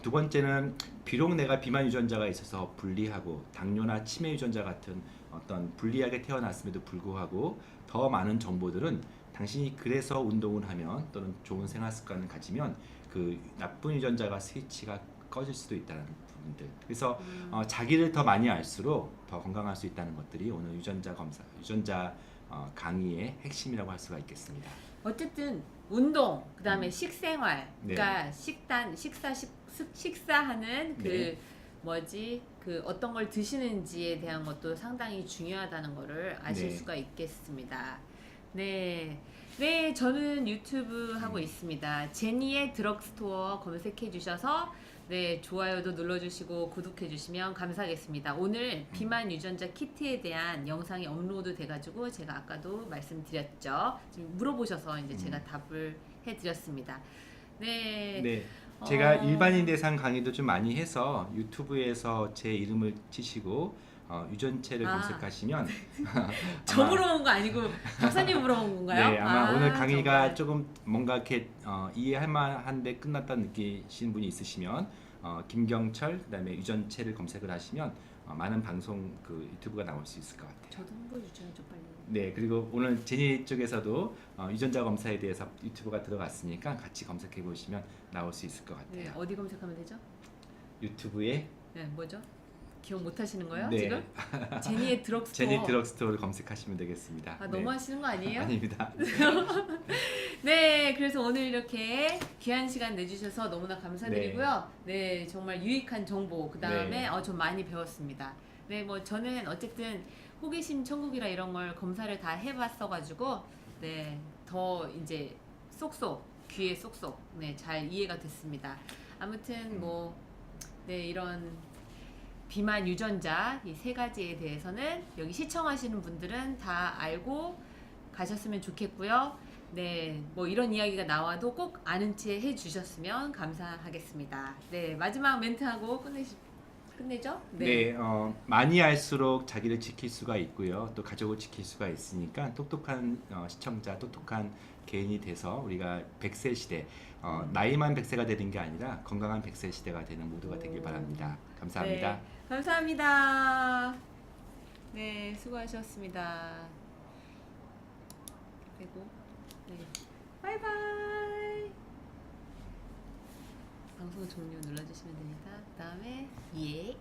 두 번째는 비록 내가 비만 유전자가 있어서 불리하고 당뇨나 치매 유전자 같은 어떤 불리하게 태어났음에도 불구하고 더 많은 정보들은 당신이 그래서 운동을 하면 또는 좋은 생활 습관을 가지면 그 나쁜 유전자가 스위치가 꺼질 수도 있다는 부분들. 그래서 자기를 더 많이 알수록 더 건강할 수 있다는 것들이 오늘 유전자 검사, 유전자 강의의 핵심이라고 할 수가 있겠습니다. 어쨌든 운동, 그다음에 식생활, 네. 그러니까 식사하는 그 네. 뭐지 그 어떤 걸 드시는지에 대한 것도 상당히 중요하다는 거를 아실 네. 수가 있겠습니다. 네, 네, 저는 유튜브 하고 있습니다. 제니의 드럭스토어 검색해 주셔서 네 좋아요도 눌러주시고 구독해 주시면 감사하겠습니다. 오늘 비만 유전자 키트에 대한 영상이 업로드 돼가지고 제가 아까도 말씀드렸죠. 지금 물어보셔서 이제 제가 답을 해드렸습니다. 네. 네. 제가 어. 일반인 대상 강의도 좀 많이 해서 유튜브에서 제 이름을 치시고 유전체를 검색하시면 저 아마- 물어본 거 아니고 박사님 물어본 건가요? 네, 아마 오늘 강의가 정말. 조금 뭔가 이렇게 이해할 만한데 끝났다 느끼시는 분이 있으시면 김경철 그다음에 유전체를 검색을 하시면 많은 방송 그 유튜브가 나올 수 있을 것 같아요. 저도 홍보해 주셔야죠 빨리. 네, 그리고 오늘 제니 쪽에서도 유전자 검사에 대해서 유튜브가 들어갔으니까 같이 검색해 보시면 나올 수 있을 것 같아요. 네, 어디 검색하면 되죠? 유튜브에 네, 뭐죠? 기억 못 하시는 거예요? 네. 지금? 제니의 드럭스토어. 제니 드럭스토어를 검색하시면 되겠습니다. 아, 너무 하시는 거 아니에요? 아닙니다. 네, 그래서 오늘 이렇게 귀한 시간 내주셔서 너무나 감사드리고요. 네, 정말 유익한 정보, 그 다음에 네. 좀 많이 배웠습니다. 네, 뭐 저는 어쨌든 호기심 천국이라 이런 걸 검사를 다 해봤어가지고, 네, 더 이제 쏙쏙, 귀에 쏙쏙, 네, 잘 이해가 됐습니다. 아무튼 뭐, 네, 이런 비만 유전자 이 세 가지에 대해서는 여기 시청하시는 분들은 다 알고 가셨으면 좋겠고요. 네, 뭐 이런 이야기가 나와도 꼭 아는 채 해주셨으면 감사하겠습니다. 네, 마지막 멘트하고 끝내죠? 네, 많이 알수록 자기를 지킬 수가 있고요. 또 가족을 지킬 수가 있으니까 똑똑한 시청자, 똑똑한 개인이 돼서 우리가 100세 시대, 나이만 100세가 되는 게 아니라 건강한 100세 시대가 되는 모두가 되길 바랍니다. 감사합니다. 네, 감사합니다. 네, 수고하셨습니다. 그리고 네, 바이바이. 방송 종료 눌러주시면 됩니다. 그 다음에 예.